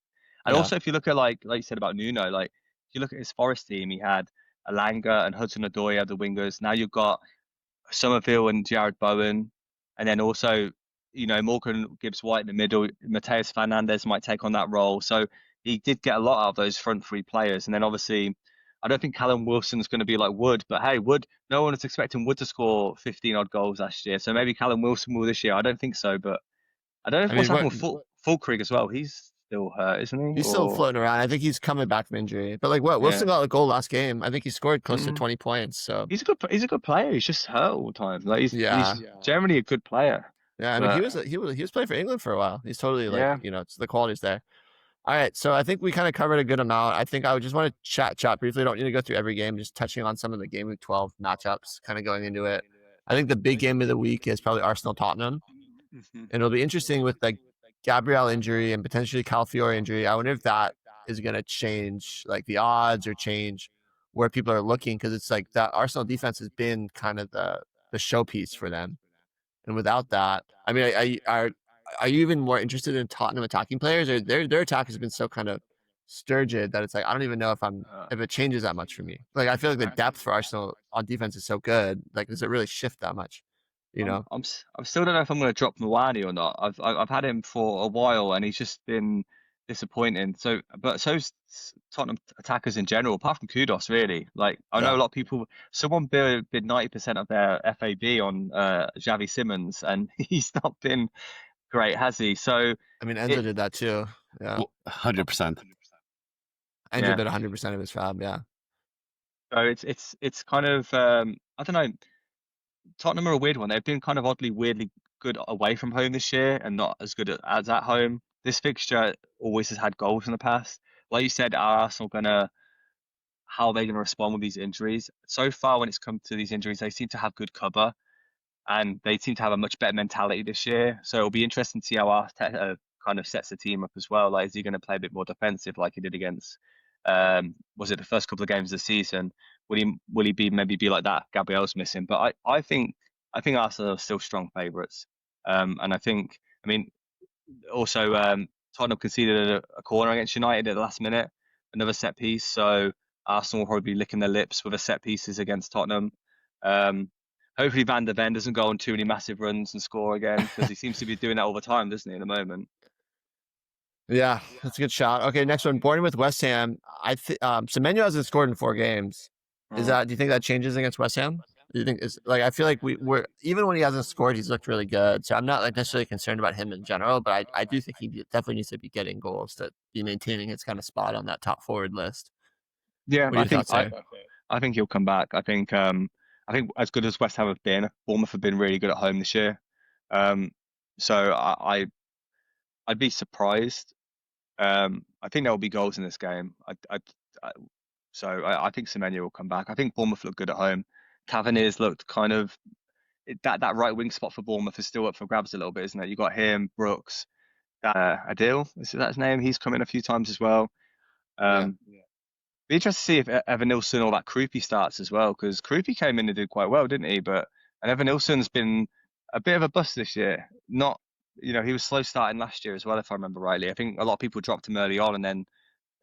And also, if you look at like you said about Nuno, like if you look at his Forest team, he had Alanga and Hudson-Odoi as the wingers. Now you've got Somerville and Jared Bowen, and then also Morgan Gibbs-White in the middle. Mateus Fernandes might take on that role. So he did get a lot out of those front three players. And then obviously, I don't think Callum Wilson's going to be like Wood, but hey, Wood, no one was expecting Wood to score 15 odd goals last year. So maybe Callum Wilson will this year. I don't think so, but I don't know what's happened with Fulkrug as well. He's still hurt, isn't he? He's still floating around. I think he's coming back from injury. But like, what? Wilson got a goal last game. I think he scored close to 20 points. So he's a good player. He's just hurt all the time. Like he's generally a good player. Yeah, I mean, he was playing for England for a while. He's totally like, it's the quality's there. All right, so I think we kind of covered a good amount. I think I would just want to chat briefly. Don't need to go through every game, just touching on some of the game week 12 matchups, kind of going into it. I think the big game of the week is probably Arsenal-Tottenham. And it'll be interesting with like Gabriel injury and potentially Calafiori injury. I wonder if that is going to change like the odds or change where people are looking, because it's like that Arsenal defense has been kind of the showpiece for them. And without that, I mean, are you even more interested in Tottenham attacking players, or their attack has been so kind of sturgid that it's like I don't even know if it changes that much for me. Like I feel like the depth for Arsenal on defense is so good. Like does it really shift that much? You know, I'm still don't know if I'm going to drop Mwani or not. I've had him for a while and he's just been disappointing. So Tottenham attackers in general, apart from Kudos, really. Like I know a lot of people. Someone bid 90% of their FAB on Xavi Simons, and he's not been great, has he? So I mean, Enzo did that too. Yeah, 100%. Enzo did 100% of his fab. Yeah. So it's kind of I don't know. Tottenham are a weird one. They've been kind of weirdly good away from home this year and not as good as at home. This fixture always has had goals in the past. Like you said, are Arsenal how are they gonna respond with these injuries? So far, when it's come to these injuries, they seem to have good cover, and they seem to have a much better mentality this year. So it'll be interesting to see how Arteta kind of sets the team up as well. Like, is he going to play a bit more defensive like he did against? Was it the first couple of games of the season? Will he be like that? Gabriel's missing, but I think Arsenal are still strong favourites. And I mean, also Tottenham conceded a corner against United at the last minute, another set piece. So Arsenal will probably be licking their lips with the set pieces against Tottenham. Hopefully Van der Ven doesn't go on too many massive runs and score again, because he seems to be doing that all the time, doesn't he, at the moment? Yeah, that's a good shot. Okay, next one, Bournemouth West Ham. Semenyo hasn't scored in 4 games. Do you think that changes against West Ham? Do you think I feel like we're even when he hasn't scored, he's looked really good. So I'm not like necessarily concerned about him in general, but I do think he definitely needs to be getting goals to be maintaining his kind of spot on that top forward list. Yeah, I think he'll come back. I think as good as West Ham have been, Bournemouth have been really good at home this year. So I'd be surprised. I think there will be goals in this game. So I think Semenyo will come back. I think Bournemouth look good at home. Tavernier's looked kind of that right wing spot for Bournemouth is still up for grabs a little bit, isn't it? You got him, Brooks, Adil. Is that his name? He's come in a few times as well. Be interested to see if Evan Nilsson or that Krupi starts as well, because Krupi came in and did quite well, didn't he? And Evan Nilsson's been a bit of a bust this year. He was slow starting last year as well, if I remember rightly. I think a lot of people dropped him early on, and then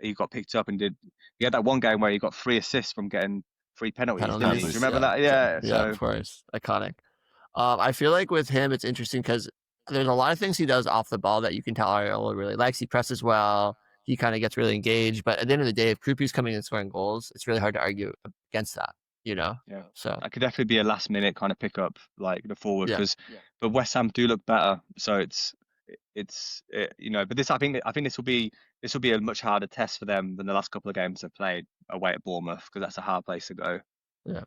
he got picked up and he had that one game where he got 3 assists from getting 3 penalties. Didn't he? Do you remember that? Yeah, of course. Iconic. I feel like with him, it's interesting because there's a lot of things he does off the ball that you can tell Ariola really likes. He presses well. He kind of gets really engaged. But at the end of the day, if Krupi's coming in and scoring goals, it's really hard to argue against that, Yeah. So that could definitely be a last minute kind of pickup, like the forward, but West Ham do look better. So but this, I think this will be a much harder test for them than the last couple of games they've played away at Bournemouth, because that's a hard place to go. Yeah.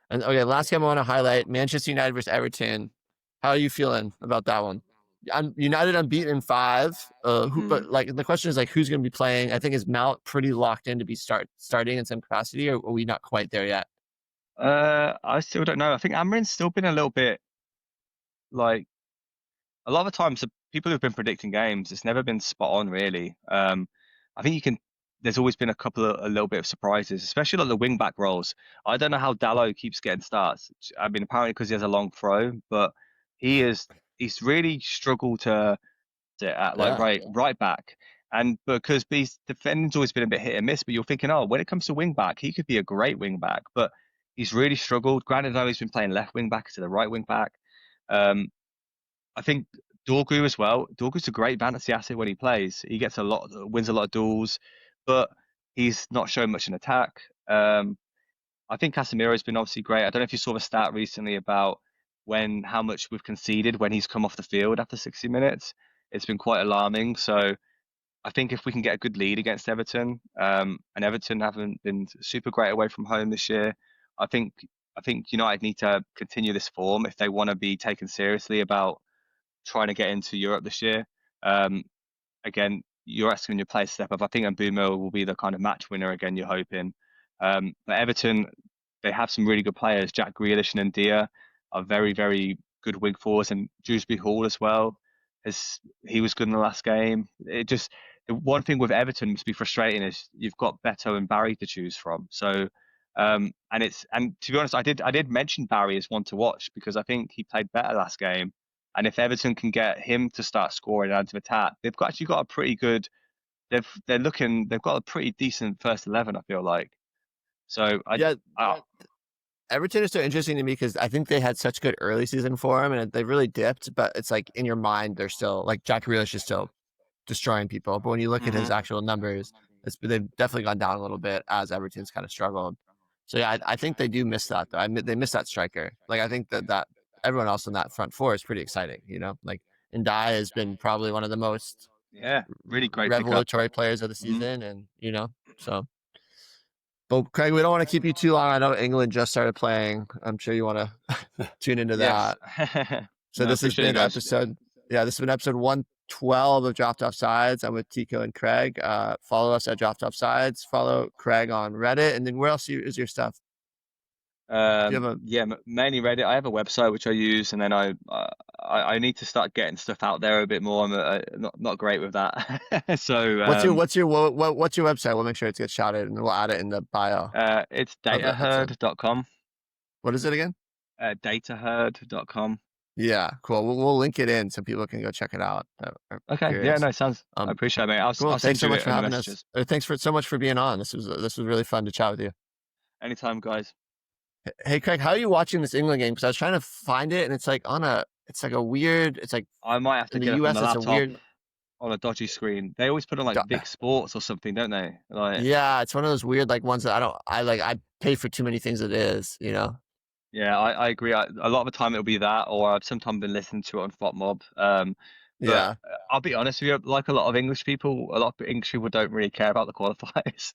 And okay, last game I want to highlight, Manchester United versus Everton. How are you feeling about that one? United unbeaten in 5. But like the question is like who's going to be playing? I think is Mount pretty locked in to be starting in some capacity, or are we not quite there yet? I still don't know. I think Amrin's still been a little bit like a lot of the times the people who've been predicting games, it's never been spot on really. I think there's always been a little bit of surprises, especially like the wing back roles. I don't know how Dalot keeps getting starts. I mean, apparently because he has a long throw, but he's really struggled to right back. And because these defending's always been a bit hit and miss, but you're thinking, when it comes to wing back, he could be a great wing back, but he's really struggled. Granted, though, he's been playing left wing back to the right wing back. I think Dorgu as well. Dorgu's a great fantasy asset when he plays. He wins a lot of duels, but he's not shown much in attack. I think Casemiro's been obviously great. I don't know if you saw the stat recently about how much we've conceded when he's come off the field after 60 minutes. It's been quite alarming. So I think if we can get a good lead against Everton, and Everton haven't been super great away from home this year, I think United need to continue this form if they want to be taken seriously about trying to get into Europe this year. Again, you're asking your players to step up. I think Mbeumo will be the kind of match winner again, you're hoping. But Everton, they have some really good players. Jack Grealish and Ndia are very, very good wing forwards, and Dewsbury Hall as well. He was good in the last game. The one thing with Everton must be frustrating is you've got Beto and Barry to choose from. So, and to be honest, I did mention Barry as one to watch because I think he played better last game. And if Everton can get him to start scoring out of attack, they've actually got a pretty good. They've got a pretty decent first 11. I feel like. So Everton is so interesting to me because I think they had such good early season form and they really dipped. But it's like in your mind, they're still like Jack Grealish is still destroying people. But when you look at his actual numbers, they've definitely gone down a little bit as Everton's kind of struggled. So yeah, I think they do miss that though. They miss that striker. Like I think that everyone else in that front four is pretty exciting. You know, like Ndiaye has been probably one of the most really great revelatory players of the season, and you know so. But Craig, we don't want to keep you too long. I know England just started playing. I'm sure you want to tune into that. So this has been episode. Yeah, this has been episode 112 of Dropped Offsides. I'm with Tico and Craig. Follow us at Dropped Offsides. Follow Craig on Reddit, and then where else is your stuff? Mainly Reddit. I have a website which I use, and then I need to start getting stuff out there a bit more. I'm not great with that. So what's your website? We'll make sure it gets shouted, and we'll add it in the bio. It's dataherd.com. What is it again? Dataherd.com. Yeah, cool. We'll link it in so people can go check it out. Okay. Curious. Yeah, no, sounds. I appreciate it, mate. Cool. Thanks so much for having us. Thanks so much for being on. This was really fun to chat with you. Anytime, guys. Hey Craig, how are you watching this England game? Because I was trying to find it, and it's like it's like I might have to get the US. It on the It's laptop on a dodgy screen. They always put on like Big Sports or something, don't they? Like it's one of those weird like ones that I pay for too many things. It is, you know. Yeah, I agree. A lot of the time it'll be that, or I've sometimes been listening to it on FOTMob. But I'll be honest with you, like a lot of English people don't really care about the qualifiers.